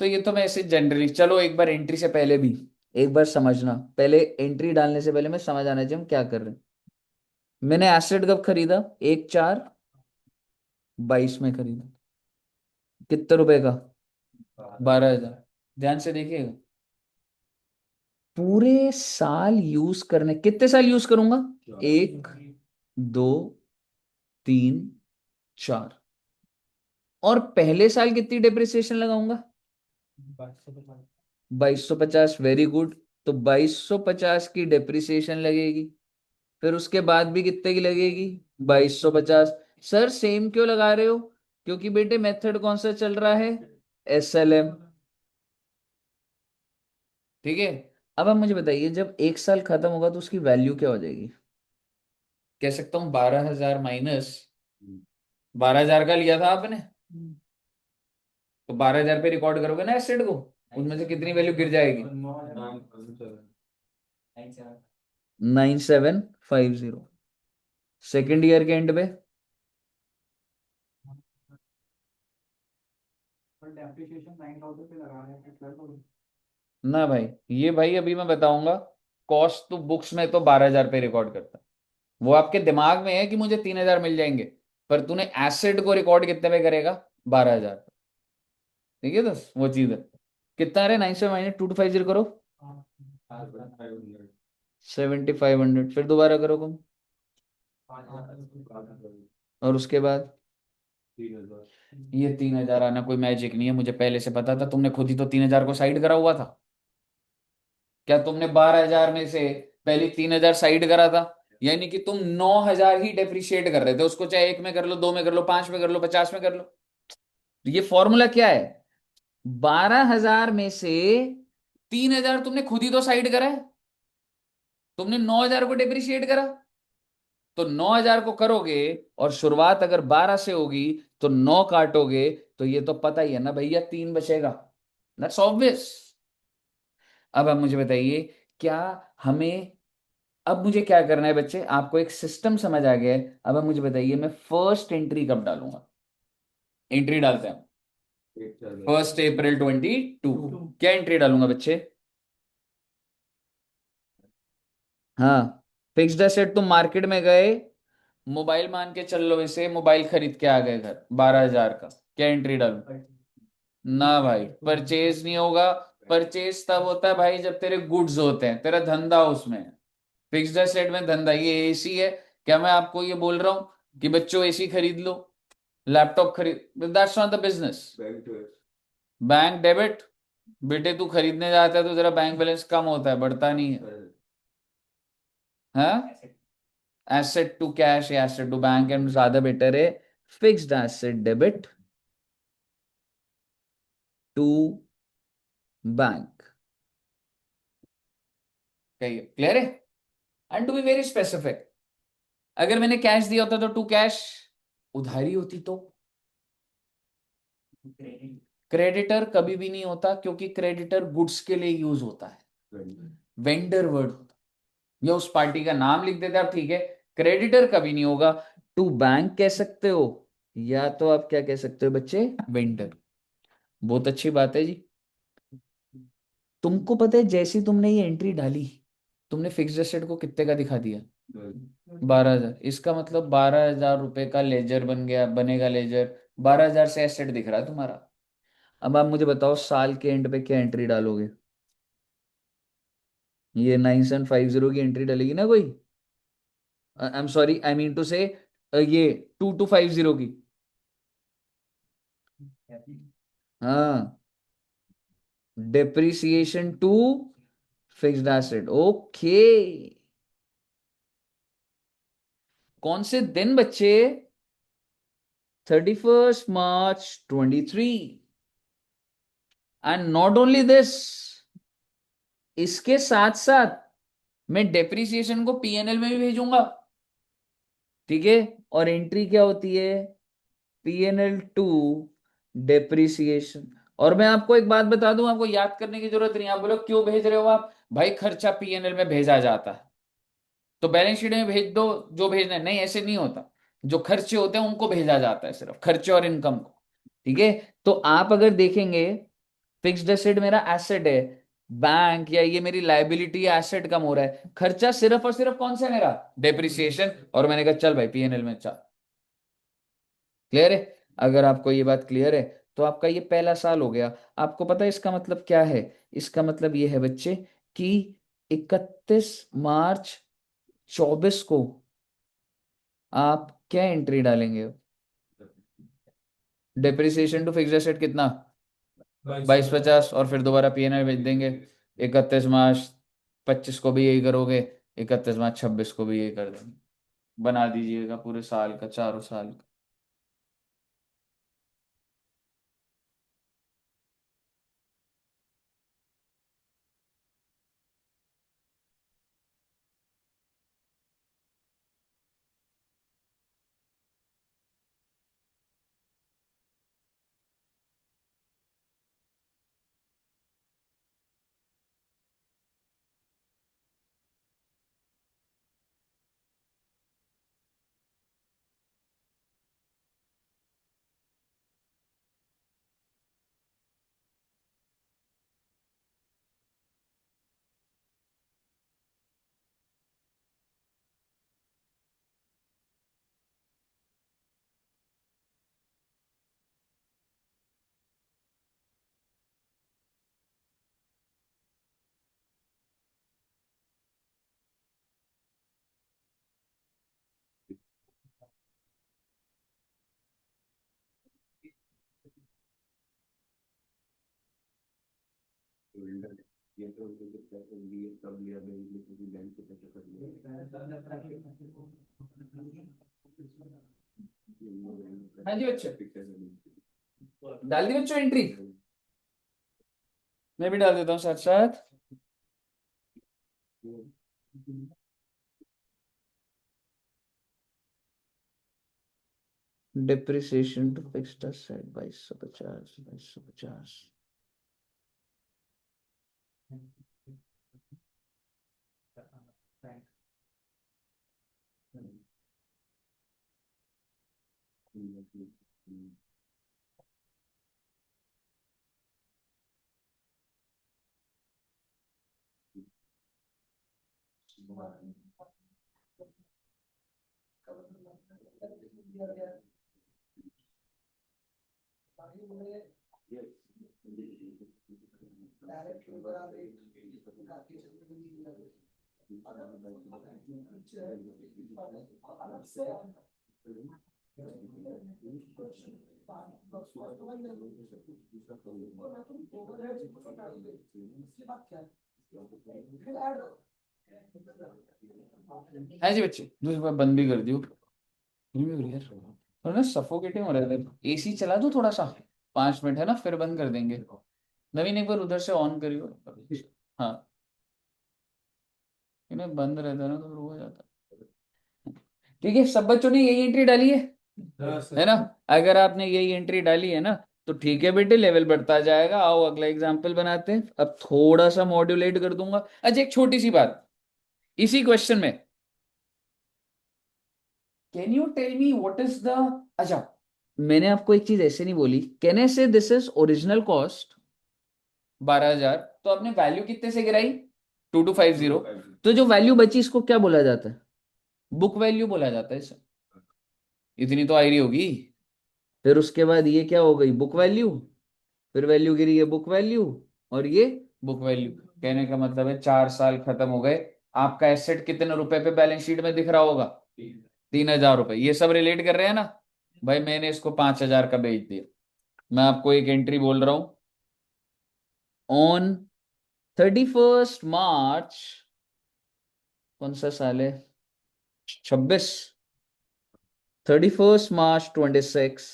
तो ये तो मैं ऐसे जनरली, चलो एक बार एंट्री से पहले भी एक बार समझना, पहले एंट्री डालने से पहले मैं समझ आना चाहिए हम क्या कर रहे हैं। मैंने एसेट कब खरीदा? 1/4/22 में खरीदा। कितने रुपए का? 12,000। ध्यान से देखिएगा, पूरे साल यूज करने, कितने साल यूज करूंगा? 1, 2, 3, 4। और पहले साल कितनी डेप्रिसिएशन लगाऊंगा? 2250। Very good. तो 2250 की डेप्रिसिएशन लगेगी, फिर उसके बाद भी कितने की लगेगी? 2250। सर सेम क्यों लगा रहे हो? क्योंकि बेटे मेथड कौन सा चल रहा है? SLM। ठीक है। अब आप मुझे बताइए, जब 1 साल खत्म होगा तो उसकी वैल्यू क्या हो जाएगी? कह सकता हूँ 12,000 माइनस 12,000 का लिया था आपने, तो 12,000 पे रिकॉर्ड करोगे ना एसेट को, उनमें से कितनी वैल्यू गिर जाएगी? 9750। सेकेंड ईयर के एंड पे ना भाई, ये भाई अभी मैं बताऊंगा। कॉस्ट तो बुक्स में तो 12,000 पे रिकॉर्ड करता है, वो आपके दिमाग में है कि मुझे 3,000 मिल जाएंगे, पर तूने एसेट को रिकॉर्ड कितने पे करेगा? 12,000। ठीक है, तो वो चीज है। कितना आ रहा है? 97 - 2250 करो, 7,500। फिर दोबारा करो तुम, और उसके बाद ये 3,000 आना कोई मैजिक नहीं है, मुझे पहले से पता था। तुमने खुद ही तो 3,000 को साइड करा हुआ था। क्या तुमने 12,000 में से पहले 3,000 साइड करा था? यानी कि तुम 9,000 ही डेप्रिशिएट कर रहे थे उसको, चाहे 1 में कर लो, 2 में कर लो, 5 में कर लो, 50 में कर लो। तो ये फॉर्मूला क्या है? 12,000 में से 3,000 तुमने खुद ही तो साइड करा है, तुमने 9,000 को डेप्रिशिएट करा। तो 9,000 को करोगे और शुरुआत अगर 12 से होगी तो 9 काटोगे तो ये तो पता ही है ना भैया, 3 बचेगा। That's obvious. अब आप मुझे बताइए, क्या हमें, अब मुझे क्या करना है बच्चे, आपको एक सिस्टम समझ आ गया है। अब आप मुझे बताइए मैं फर्स्ट एंट्री कब डालूंगा। एंट्री डालते हैं एक चल रहा 1 अप्रैल 2022। क्या एंट्री डालूंगा बच्चे? हाँ, फिक्स्ड एसेट, तुम मार्केट में गए, मोबाइल मान के चल लो, इसे मोबाइल खरीद के आ गए घर 12,000 का, क्या एंट्री डालूं? ना भाई, परचेज नहीं होगा। परचेज तब होता है भाई जब तेरे गुड्स होते हैं, तेरा धंधा उसमें है। फिक्स्ड एसेट में धंधा, ये एसी है, क्या मैं आपको ये बोल रहा हूँ कि बच्चों एसी खरीद लो, लैपटॉप खरीद, that's not the business. Bank to है। बैंक डेबिट, बेटे तू खरीदने जाता है तो तेरा बैंक बैलेंस कम होता है, बढ़ता नहीं है। हाँ, एसेट टू कैश या एसेट टू बैंक, एंड ज्यादा बेटर है fixed asset debit to bank. Clear है? And to be very specific, अगर मैंने कैश दिया होता तो टू कैश, उधारी होती तो क्रेडिटर कभी भी नहीं होता, क्योंकि क्रेडिटर गुड्स के लिए यूज होता है, वेंडर वर्ड होता है, या उस पार्टी का नाम लिख देते आप, ठीक है। क्रेडिटर कभी नहीं होगा। टू बैंक कह सकते हो, या तो आप क्या कह सकते हो बच्चे, वेंडर। बहुत अच्छी बात है जी। तुमको पता है जैसी तुमने ये एंट्री डाली, तुमने फिक्स्ड एसेट को कितने का दिखा दिया? 12,000। इसका मतलब 12,000 रुपए का लेजर बन गया, बनेगा लेजर, 12,000 से एसेट दिख रहा है तुम्हारा। अब आप मुझे बताओ साल के एंड पे क्या एंट्री डालोगे? ये 9750 की एंट्री डालेगी ना कोई? I am sorry, I mean to say ये 2250 की। हाँ, depreciation to fixed asset, okay. कौन से दिन बच्चे? 31 March 2023। And not only this, इसके साथ साथ मैं डेप्रिसिएशन को पीएनएल में भी भेजूंगा, ठीक है। और एंट्री क्या होती है? PNL to depreciation. और मैं आपको एक बात बता दूं, आपको याद करने की जरूरत नहीं। आप बोलो क्यों भेज रहे हो आप? भाई खर्चा पीएनएल में भेजा जाता है, तो बैलेंस शीट में भेज दो जो भेजना है। नहीं, ऐसे नहीं होता। जो खर्चे होते हैं उनको भेजा जाता है, सिर्फ खर्चे और इनकम को, ठीक है। तो आप अगर देखेंगे, फिक्स्ड एसेट मेरा एसेट है, बैंक या ये मेरी लाइबिलिटी या एसेट कम हो रहा है, खर्चा सिर्फ और सिर्फ कौन सा है मेरा? डेप्रिसिएशन। और मैंने कहा चल भाई पीएनएल में चल। क्लियर है? अगर आपको ये बात क्लियर है तो आपका ये पहला साल हो गया। आपको पता है इसका मतलब क्या है? इसका मतलब ये है बच्चे कि 31 मार्च 2024 को आप क्या एंट्री डालेंगे? डेप्रिसिएशन टू फिक्स्ड एसेट कितना? 2250, और फिर दोबारा पीएनआर भेज देंगे। 31 मार्च 2025 को भी यही करोगे, 31 मार्च 2026 को भी यही कर देंगे। बना दीजिएगा पूरे साल का, चारों साल का। ये तो उनके कुछ पैसे लिए कब लिया बैंक में, किसी बैंक से पैसे कर हाँ जी बच्चे, लिया। डाल दी बच्चों एंट्री? मैं भी डाल देता हूँ साथ साथ। Depreciation to fixed asset 2250, 2250। है जी बच्चे, दूसरी बार बंद भी कर दियो। यार थोड़ा ना सफोकेटिंग हो रहा है, एसी चला दो थोड़ा सा, 5 मिनट है ना, फिर बंद कर देंगे। नवीन एक बार उधर से ऑन करियो। हाँ, इन्हें बंद रहता है ना तो फिर हो जाता है। ठीक है, सब बच्चों ने यही एंट्री डाली है ना? अगर आपने यही एंट्री डाली है ना तो ठीक है बेटे, लेवल बढ़ता जाएगा। आओ अगला एग्जाम्पल बनाते हैं। अब थोड़ा सा मॉड्यूलेट कर दूंगा। अच्छा, एक छोटी सी बात इसी क्वेश्चन में, can you tell me what is the, अच्छा मैंने आपको एक चीज ऐसे नहीं बोली, कैन आई से दिस इज ओरिजिनल कॉस्ट 12,000, तो आपने वैल्यू कितने से गिराई? 2250। तो जो वैल्यू बची इसको क्या बोला जाता है? बुक वैल्यू बोला जाता है इसे। इतनी तो आई रही होगी। फिर उसके बाद ये क्या हो गई? Book value. फिर वैल्यू गिरी है बुक वैल्यू, और ये बुक वैल्यू। कहने का मतलब है 4 साल खत्म हो गए, आपका एसेट कितने रुपए पे बैलेंस शीट में दिख रहा होगा? 3,000 रुपए। ये सब रिलेट कर रहे हैं ना भाई? मैंने इसको 5,000 का बेच दिया। मैं आपको एक एंट्री बोल रहा हूं, ऑन 31 मार्च, कौन सा साल है? 26, 31 मार्च 26,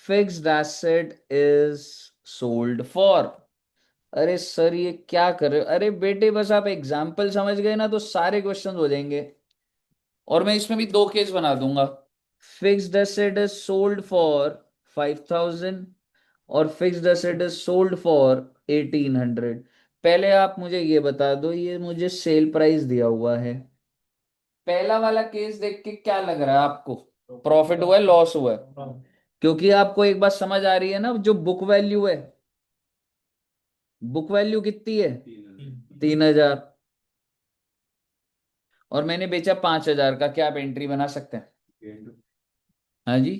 fixed asset is sold for. अरे सर ये क्या कर रहे हो? अरे बेटे बस आप एग्जाम्पल समझ गए ना तो सारे क्वेश्चन हो जाएंगे। और मैं इसमें भी 2 केस बना दूंगा। Fixed asset is sold for 5,000 और fixed asset is sold for 1,800। पहले आप मुझे ये बता दो, ये मुझे सेल प्राइस दिया हुआ है, पहला वाला केस देख के क्या लग रहा है आपको? प्रॉफिट हुआ है, लॉस हुआ है? क्योंकि आपको एक बात समझ आ रही है ना, जो बुक वैल्यू है, बुक वैल्यू कितनी है? 3,000, और मैंने बेचा 5,000 का। क्या आप एंट्री बना सकते हैं? हाँ जी,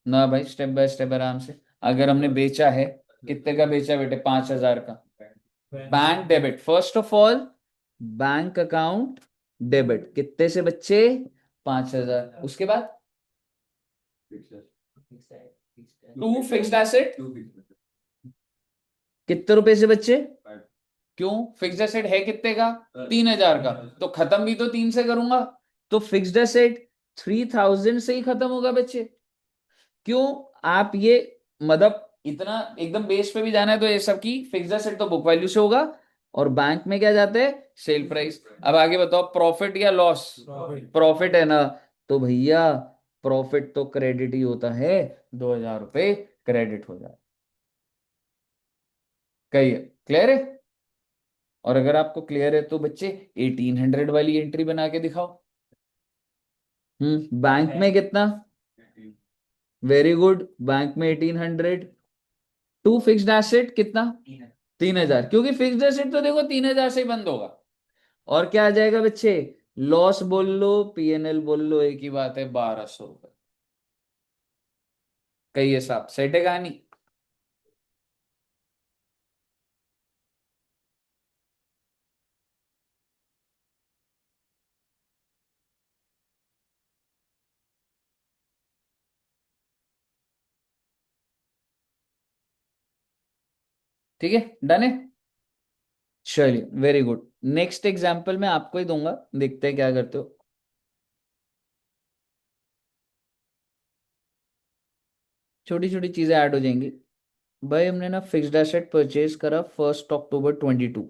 ना भाई, स्टेप बाय स्टेप आराम से। अगर हमने बेचा है, कितने का बेचा बेटे? 5,000 का। Bank debit, first of all bank account debit, कितने से बच्चे? 5,000। उसके बाद टू फिक्स्ड एसेट, कितने रुपए से बच्चे? क्यों? फिक्स्ड एसेट है कितने का? 3,000 का। तो खत्म भी तो 3 से करूंगा, तो फिक्स्ड एसेट 3,000 से ही खत्म होगा बच्चे। क्यों? आप ये मतलब इतना एकदम बेस पे भी जाना है तो ये सब की फिक्स्ड एसेट तो बुक वैल्यू से होगा, और बैंक में क्या जाता है? Sale price. अब आगे बताओ, प्रॉफिट या लॉस? प्रॉफिट है ना, तो भैया प्रॉफिट तो क्रेडिट ही होता है, 2,000 रुपए क्रेडिट हो जाए। कही क्लियर है? और अगर आपको क्लियर है तो बच्चे 1,800 वाली एंट्री बना के दिखाओ। बैंक में कितना? वेरी गुड, बैंक में 1,800। टू फिक्स्ड एसेट कितना? 3,000, क्योंकि फिक्स्ड एसेट तो देखो 3,000 से ही बंद होगा। और क्या आ जाएगा बच्चे? लॉस बोल लो, पीएनएल बोल लो, एक ही बात है, 1,200 रुपए। कई हिसाब सेट है कहानी। ठीक है, डन है। चलिए वेरी गुड। नेक्स्ट एग्जाम्पल मैं आपको ही दूंगा, देखते हैं क्या करते हो। छोटी छोटी चीजें ऐड हो जाएंगी। भाई हमने ना फिक्स्ड एसेट परचेज करा 1 अक्टूबर 22,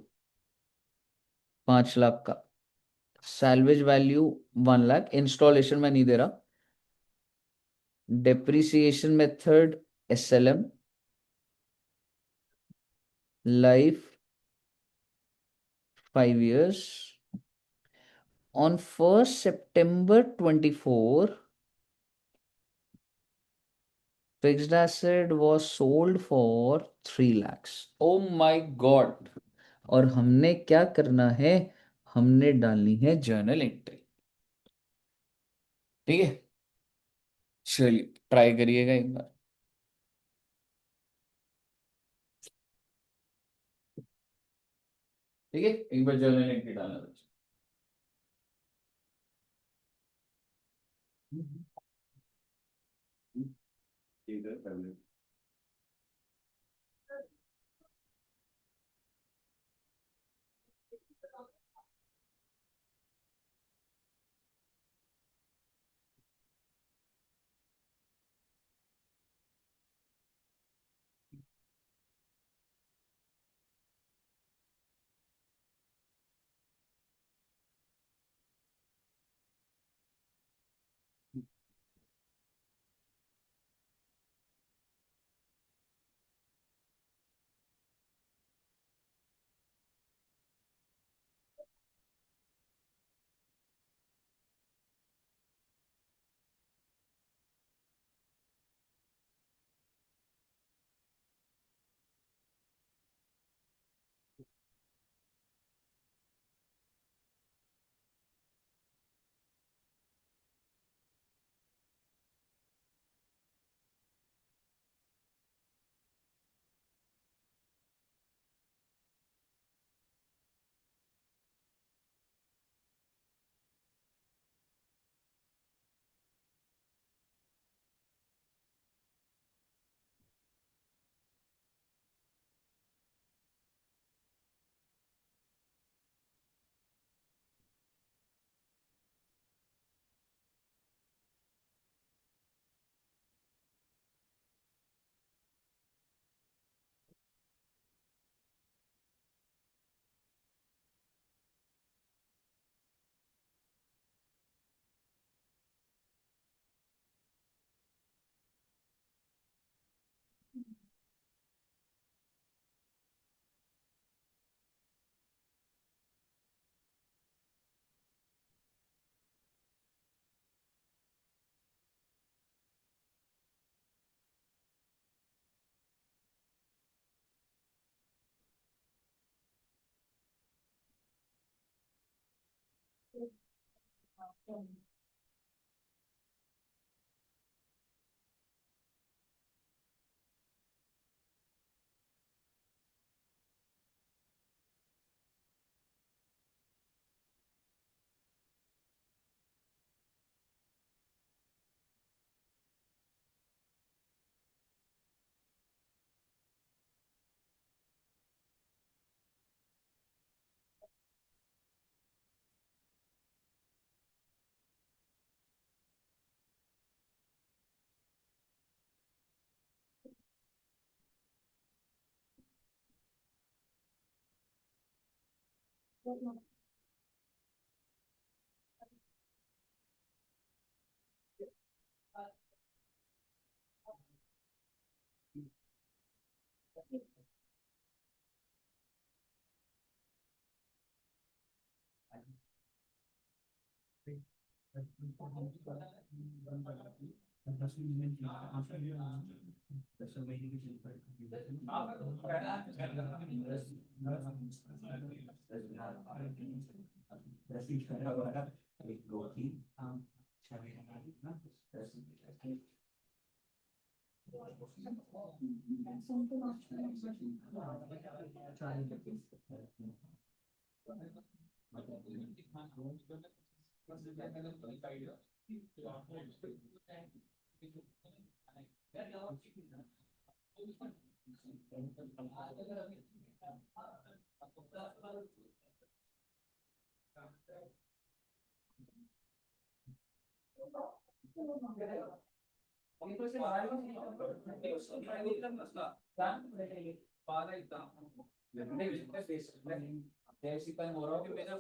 5 लाख का। Salvage value 1 lakh. इंस्टॉलेशन में नहीं दे रहा, depreciation method SLM, life 5 years. On 1st September 24, fixed asset was sold for 3 lakhs. Oh my god. और हमने क्या करना है, हमने डालनी है जर्नल एंट्री। ठीक है, चलिए ट्राई करिएगा एक बार। ठीक है, एक बार जर्नल एंट्री डालना बच्चे। ठीक है कर ले।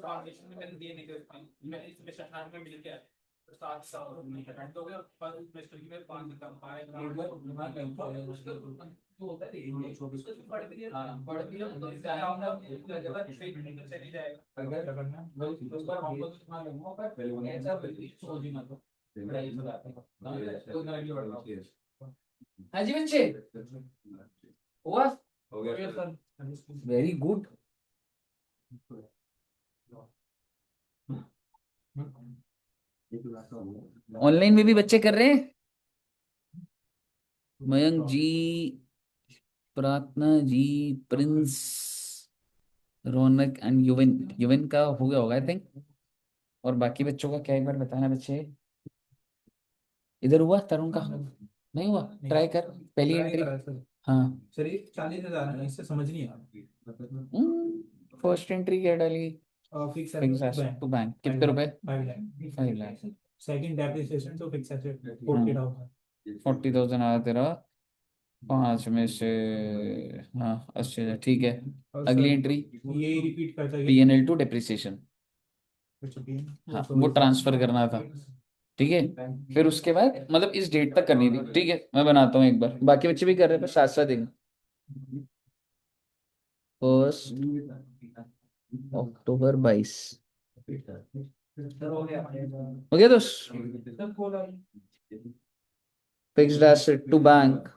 फाउंडेशन में मैंने दिए नहीं थे उसमें, मैंने इसमें 18 में मिल गया। हाँ जी बच्चे, हुआ? हो गया सर। Very good. ऑनलाइन में भी बच्चे कर रहे हैं। मयंक जी, प्रार्थना जी, प्रिंस, रौनक एंड युवन। युवन का हो गया होगा आई थिंक। और बाकी बच्चों का क्या एक बार बताना बच्चे। इधर हुआ तरुण का? नहीं हुआ? ट्राई कर पहली एंट्री। हाँ, सर ये 40,000 है, इससे समझ नहीं आ फर्स्ट एंट्री क्या डाली? रहा। Fix fix asset to bank कितने रुपए? 5 लाख। सेकंड डेप्रिसिएशन तो फिक्स एसेट 40,000। 40,000 आया तेरा। 5 में से, हाँ 80,000 ठीक है। और अगली सर, एंट्री ये रिपीट करता है PNL टू डेप्रिसिएशन। हाँ, वो ट्रांसफर करना था। ठीक है, फिर उसके बाद मतलब इस डेट तक करनी थी। ठीक है, मैं बनाता हूँ एक बार, बाकी बच्चे भी कर रहे हैं, साथ साथ देंगे। 1 अक्टूबर 22 हो गया दोस्त। Fixed asset to bank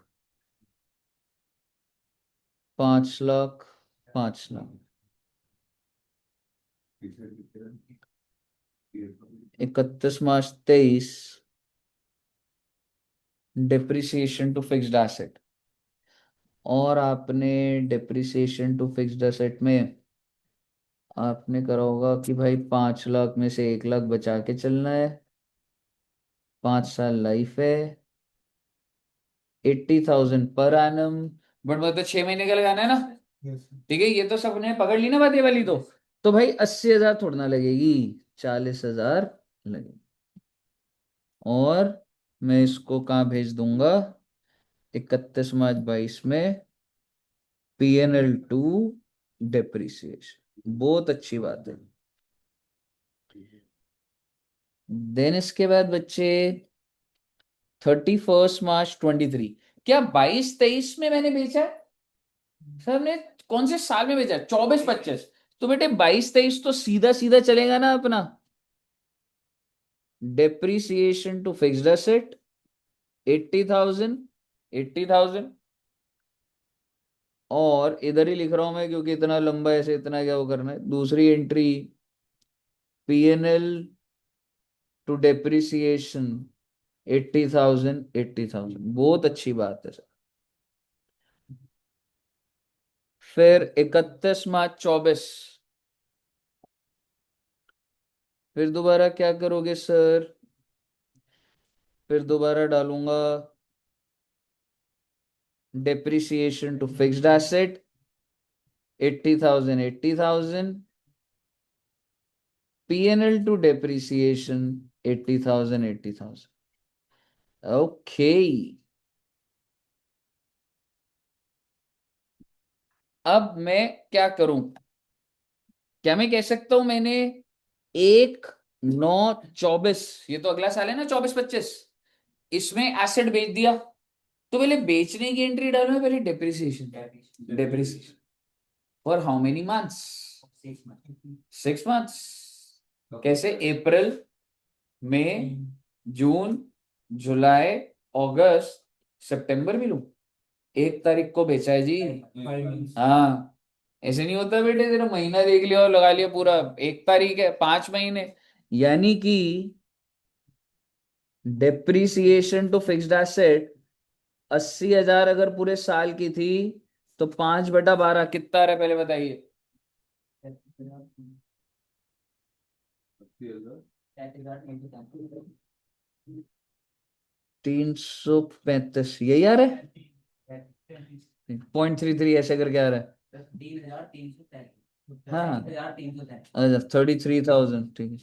5 lakh 5 lakh. 31 March 23 depreciation to fixed asset. और आपने डेप्रिसिएशन टू फिक्स्ड एसेट में आपने करा होगा कि भाई 5 लाख में से 1 लाख बचा के चलना है। 5 साल लाइफ है। 80,000 पर एनम। बट मतलब 6 महीने का लगाना है ना। ठीक है, ये तो सबने पकड़ ली ना बात ये वाली। तो भाई 80,000 थोड़ा ना लगेगी, 40,000 लगेगी। और मैं इसको कहाँ भेज दूंगा? 31 मार्च 22 में PNL 2 डेप्रिसिएशन। बहुत अच्छी बात है। देन इसके बाद बच्चे 31 मार्च 23। क्या 22-23 में मैंने बेचा है? सर ने कौन से साल में बेचा? 24-25। तो बेटे 22-23 तो सीधा सीधा चलेगा ना अपना। Depreciation to fixed asset 80,000 80,000। और इधर ही लिख रहा हूं मैं क्योंकि इतना लंबा ऐसे इतना क्या वो करना है। दूसरी एंट्री PNL टू डेप्रिसिएशन 80,000 80,000। बहुत अच्छी बात है सर। फिर 31 मार्च 24। फिर दोबारा क्या करोगे सर? फिर दोबारा डालूंगा depreciation to fixed asset 80,000 80,000। PNL to depreciation 80,000 80,000। Okay, अब मैं क्या करूं? क्या मैं कह सकता हूं मैंने 1/9/24, ये तो अगला साल है ना 24-25, इसमें एसेट बेच दिया। तो पहले बेचने की एंट्री डालो, पहले depreciation. Depreciation for how many months? 6 months. कैसे? अप्रैल, मई, जून, जुलाई, अगस्त, सितंबर भी लूं। 1 तारीख को बेचा है जी। हाँ, ऐसे नहीं होता बेटे, तेरा महीना देख लिया और लगा लिया पूरा। 1 तारीख है, 5 महीने। यानी कि डेप्रिसिएशन टू फिक्स्ड एसेट 80,000 अगर पूरे साल की थी, तो 5/12 कितना आ रहा है पहले बताइए? 335 यही आ रहा है। 0.33 ऐसे करके आ रहा है। 3,333। हाँ, अच्छा 33,000 ठीक है।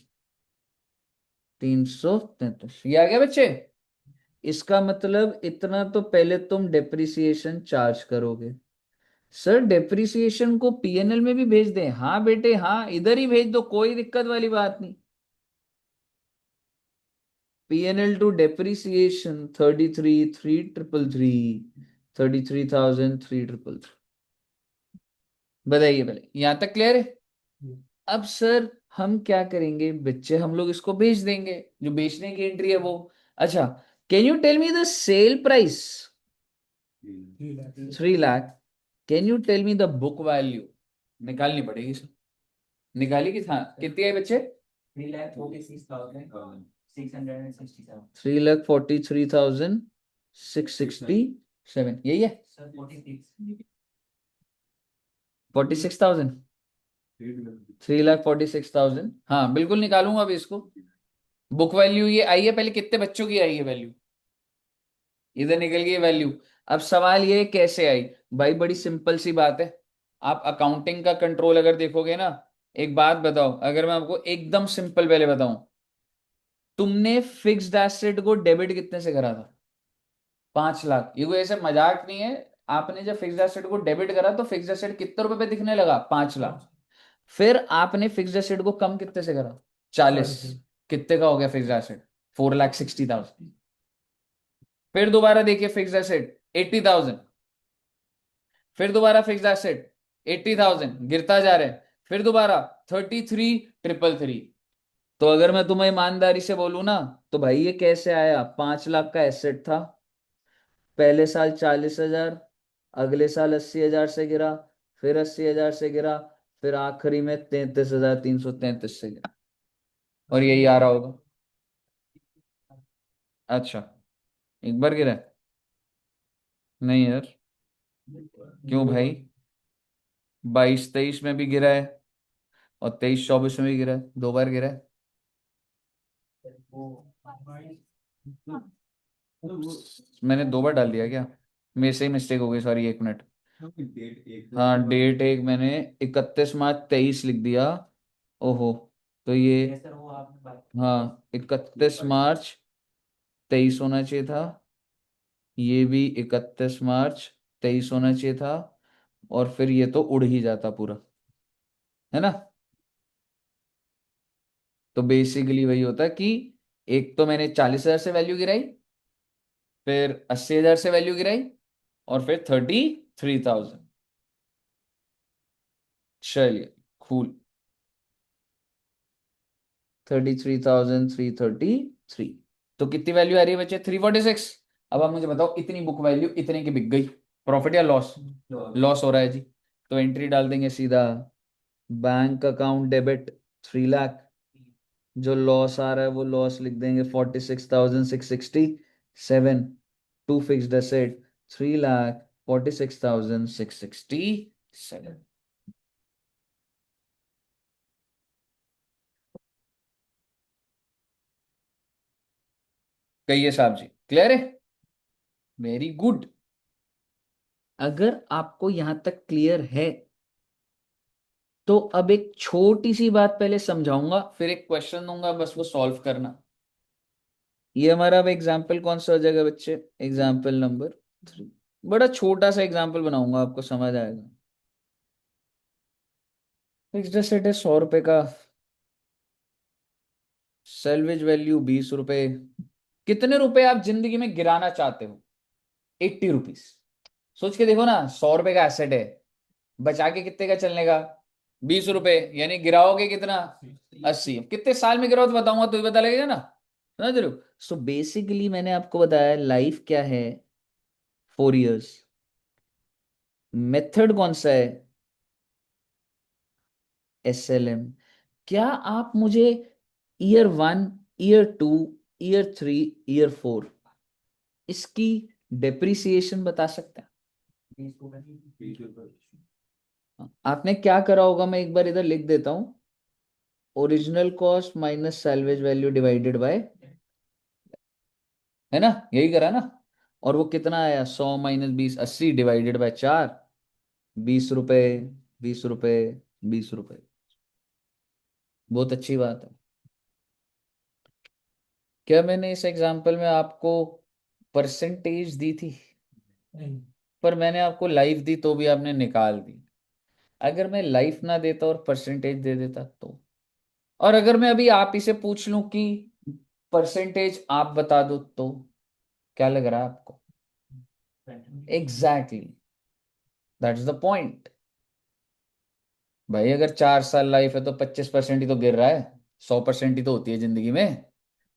333 ये आ गया बच्चे। इसका मतलब इतना तो पहले तुम डेप्रिसिएशन चार्ज करोगे। सर डेप्रिसिएशन को PNL में भी भेज दें? हाँ बेटे हाँ, इधर ही भेज दो, कोई दिक्कत वाली बात नहीं। P&L to depreciation 33,333 बताइए पहले, यहां तक क्लियर है? अब सर हम क्या करेंगे बच्चे, हम लोग इसको बेच देंगे, जो बेचने की एंट्री है वो। अच्छा, can you tell me the sale price? 3 lakh. Can you tell me the book value? निकालनी पड़ेगी सर, निकाली कि था कितनी है बच्चे? 3,46,667 3,43,667, यही है? सर 46 46,000, 3,46,000, हाँ बिल्कुल निकालूंगा अभी इसको। बुक वैल्यू ये आई है, पहले कितने बच्चों की आई है वैल्यू? इधर निकल गई वैल्यू। अब सवाल ये कैसे आई? भाई बड़ी सिंपल सी बात है। आप अकाउंटिंग का कंट्रोल अगर देखोगे ना, एक बात बताओ, अगर मैं आपको एकदम सिंपल पहले बताऊं, तुमने फिक्स्ड एसेट को डेबिट कितने से करा था? 5 लाख। ये कोई ऐसे मजाक नहीं है। आपने जब फिक्स्ड एसेट को डेबिट करा तो फिक्स्ड एसेट कितने रुपए पे दिखने लगा? 5 लाख। फिर आपने फिक्स्ड एसेट को कम कितने से करा? 40। कितने का हो गया फिक्स्ड एसेट? 4,60,000। फिर दोबारा देखिए फिक्स्ड एसेट 80,000। फिर दोबारा फिक्स्ड एसेट 80,000, गिरता जा रहा है। फिर दोबारा 33,333। तो अगर मैं तुम्हें ईमानदारी से बोलूं ना, तो भाई ये कैसे आया? 5 लाख का एसेट था, पहले साल 40,000, अगले साल 80,000 से गिरा, फिर 80,000 से गिरा, फिर आखिरी में 33,333 से गिरा। और यही आ रहा होगा। अच्छा, एक बार गिरा है? नहीं यार, क्यों भाई? 22-23 में भी गिरा है, और 23-24 में भी गिरा है, 2 बार गिरा है। मैंने 2 बार डाल दिया क्या? मेरे से ही मिस्टेक हो गई, सॉरी, 1 मिनट। डेट एक हाँ, डेट एक मैंने 31 मार्च 23 लिख दिया। ओहो, तो ये, सर वो आपने बात हाँ 31 मार्च 23 होना चाहिए था, ये भी 31 मार्च 23 होना चाहिए था, और फिर ये तो उड़ ही जाता पूरा, है ना? तो बेसिकली वही होता कि एक तो मैंने 40,000 से वैल्यू गिराई, फिर 80,000 से वैल्यू गिराई, और फिर 33,000। चलिए, कूल। 33,333। तो कितनी वैल्यू आ रही है बच्चे? 346। अब आप मुझे बताओ, इतनी बुक वैल्यू इतने की बिक गई, प्रॉफिट या लॉस? लॉस हो रहा है जी। तो एंट्री डाल देंगे सीधा, बैंक अकाउंट डेबिट 3 लाख, जो लॉस आ रहा है वो लॉस लिख देंगे 46,667, टू फिक्स्ड एसेट 3,46,667। कहिए साहब जी, क्लियर है? Very good. अगर आपको यहां तक क्लियर है, तो अब एक छोटी सी बात पहले समझाऊंगा, फिर एक क्वेश्चन दूंगा, बस वो सॉल्व करना। ये हमारा अब एग्जाम्पल कौन सा हो जाएगा बच्चे? Example number 3। बड़ा छोटा सा एग्जाम्पल बनाऊंगा, आपको समझ आएगा। फिक्स्ड एसेट है 100 रुपए का, सेल्वेज वैल्यू 20 रुपए। कितने रुपए आप जिंदगी में गिराना चाहते हो? 80 रुपीज। सोच के देखो ना, 100 रुपए का एसेट है, बचा के कितने का चलने का? 20 रुपए, यानी गिराओगे कितना? 80। अब कितने साल में गिराओ तो बताऊंगा, तो ही पता लगेगा ना। समझ रहे हो? सो बेसिकली मैंने आपको बताया लाइफ क्या है, 4 इयर्स। मेथड कौन सा है? SLM। क्या आप मुझे ईयर 1, ईयर 2, ईयर 3, ईयर 4 इसकी डेप्रिसिएशन बता सकते हैं? आपने क्या करा होगा, मैं एक बार इधर लिख देता हूं, original cost minus salvage value divided by, है ना? यही करा ना? और वो कितना आया? 100 - 20, 80 डिवाइडेड बाय 4, 20 रुपए, 20 रुपए, 20 रुपए। बहुत अच्छी बात है। क्या मैंने इस एग्जाम्पल में आपको परसेंटेज दी थी? पर मैंने आपको लाइफ दी तो भी आपने निकाल दी। अगर मैं लाइफ ना देता और परसेंटेज दे देता तो? और अगर मैं अभी आप ही से पूछ लूं कि परसेंटेज आप बता दो तो क्या लग रहा है आपको? Exactly, that's the point. भाई अगर 4 साल लाइफ है तो 25% ही तो गिर रहा है, 100% ही तो होती है जिंदगी में।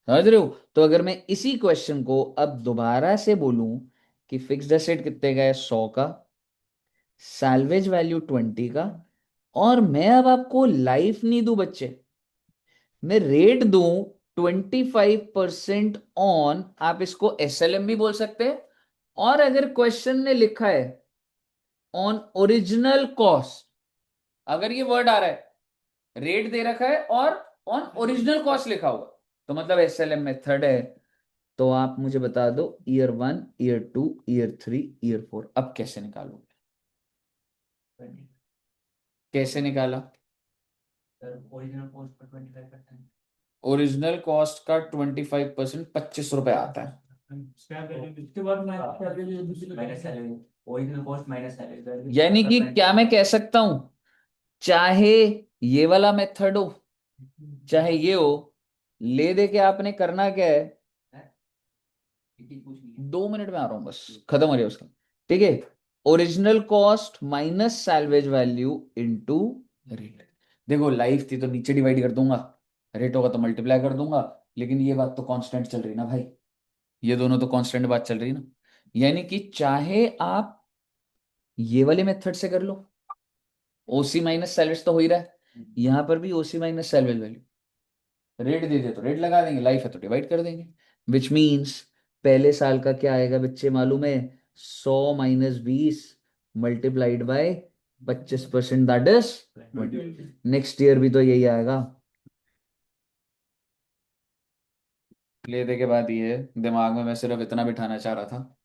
समझ रहे हो? तो अगर मैं इसी क्वेश्चन को अब दोबारा से बोलूं कि फिक्स्ड एसेट कितने का है, 100 का, सैल्वेज वैल्यू 20 का, और मैं अब आपको लाइफ नहीं दूं बच्चे, मैं रेट दूं 25% ऑन, आप इसको एसएलएम भी बोल सकते हैं, और अगर क्वेश्चन ने लिखा है ऑन ओरिजिनल कॉस्ट, अगर ये वर्ड आ रहा है, रेट दे रखा है और ऑन ओरिजिनल कॉस्ट लिखा हुआ, तो मतलब एसएलएम मेथड है। तो आप मुझे बता दो ईयर 1, ईयर 2, ईयर 3, ईयर 4, अब कैसे निकालोगे? कैसे निकाला? Original cost per 25%। Original cost का 25% 25 रुपए आता है। स्क्रैप वैल्यू इसके बाद मैं minus salary, original cost minus salary, यानी कि क्या मैं कह सकता हूं, चाहे ये वाला मेथड हो चाहे ये हो, ले दे के आपने करना क्या है, 2 मिनट में आ रहा हूं, बस खत्म हो रही है उसका। ठीक है, original cost minus salvage value into rate. देखो लाइफ थी तो नीचे डिवाइड कर दूंगा, रेट होगा तो मल्टीप्लाई कर दूंगा, लेकिन ये बात तो कांस्टेंट चल रही ना भाई, ये दोनों तो कांस्टेंट बात चल रही ना। यानी कि चाहे आप ये वाले मेथड से कर लो, ओसी माइनस सैल्वेज तो हो ही रहा है, यहां पर भी ओसी माइनस सैल्वेज वैल्यू, रेट दे दे तो रेट लगा देंगे, लाइफ है तो डिवाइड कर देंगे, विच मीन्स पहले साल का क्या आएगा बच्चे मालूम है, 100 - 20 multiplied by 25%, that is next year भी तो यही आएगा। लेने के बाद ये दिमाग में मैं सिर्फ इतना बिठाना चाह रहा था,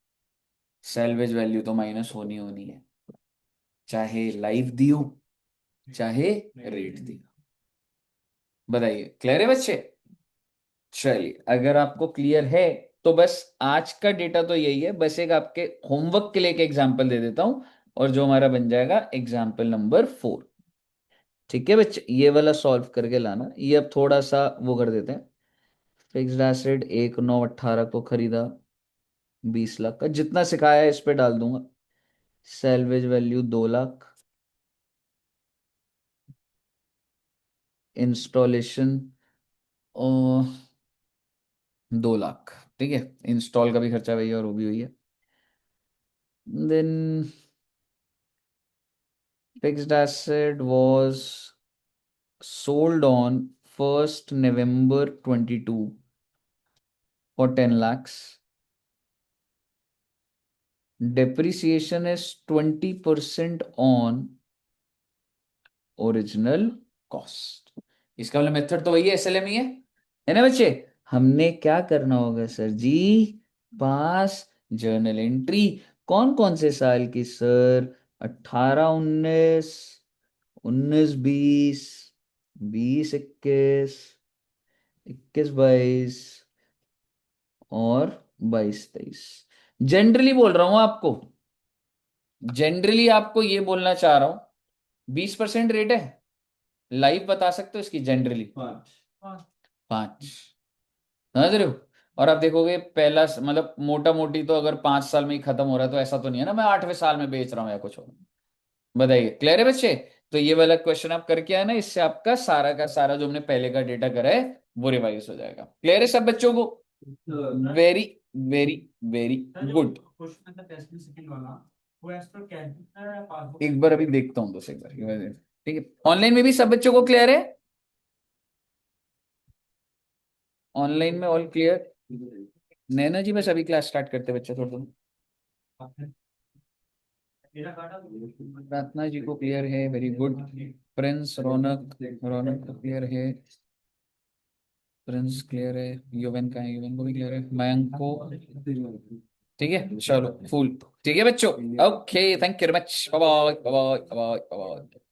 सैल्वेज वैल्यू तो माइनस होनी होनी है, चाहे लाइफ दी हो चाहे रेट दी हो। बताइए क्लियर है बच्चे? चलिए अगर आपको क्लियर है तो बस आज का डेटा तो यही है, बस एक आपके होमवर्क के लिए एक एग्जांपल दे देता हूं, और जो हमारा बन जाएगा एग्जांपल नंबर 4। ठीक है बच्चे, ये वाला सॉल्व करके लाना, ये अब थोड़ा सा वो कर देते हैं। फिक्स्ड एसेट 1918 को खरीदा, 20 लाख का, जितना सिखाया है इस पे डाल दूंगा। Salvage value 2 lakh, installation 2 lakh. ठीक है, इंस्टॉल का भी खर्चा वही है और वो भी हुई है। Then fixed asset was sold on 1st November 22 for 10 lakhs. Depreciation is 20% on original cost. इसका वाला मेथड तो वही है, एसएलएम ही है ना बच्चे? हमने क्या करना होगा सर जी, पास जर्नल एंट्री, कौन कौन से साल की सर, 18 19, 19 20, 20 21, 21 22, और 22 23। जनरली बोल रहा हूं आपको, जनरली आपको ये बोलना चाह रहा हूं, 20% रेट है, लाइव बता सकते हो इसकी जनरली 5, समझ रहे हो? और आप देखोगे पहला मतलब मोटा मोटी तो अगर 5 साल में ही खत्म हो रहा है तो ऐसा तो नहीं है ना मैं 8वें साल में बेच रहा हूँ या कुछ हो। बताइए क्लियर है बच्चे? तो ये वाला क्वेश्चन आप करके आए ना, इससे आपका सारा का सारा जो हमने पहले का डेटा करा है वो रिवाइज हो जाएगा। क्लियर है सब बच्चों को? Very very very good. Question था टेस्ट में सेकंड वाला, वो एज पर कैलकुलेटर या पासबुक? एक बार अभी देखता हूँ, एक बार। ठीक है, ऑनलाइन में भी सब बच्चों को क्लियर है? ऑनलाइन में ऑल क्लियर? नैना जी बस अभी क्लास स्टार्ट करते बच्चे थोड़ा थोड़ा। मेरा कार्ड प्रार्थना जी को क्लियर है, वेरी गुड। प्रिंस रौनक, रौनक को क्लियर है, प्रिंस क्लियर है, युवन का है, युवन को भी क्लियर है, मयंक को। ठीक है चलो फुल। ठीक है बच्चों, okay thank you very much, bye bye bye bye bye bye.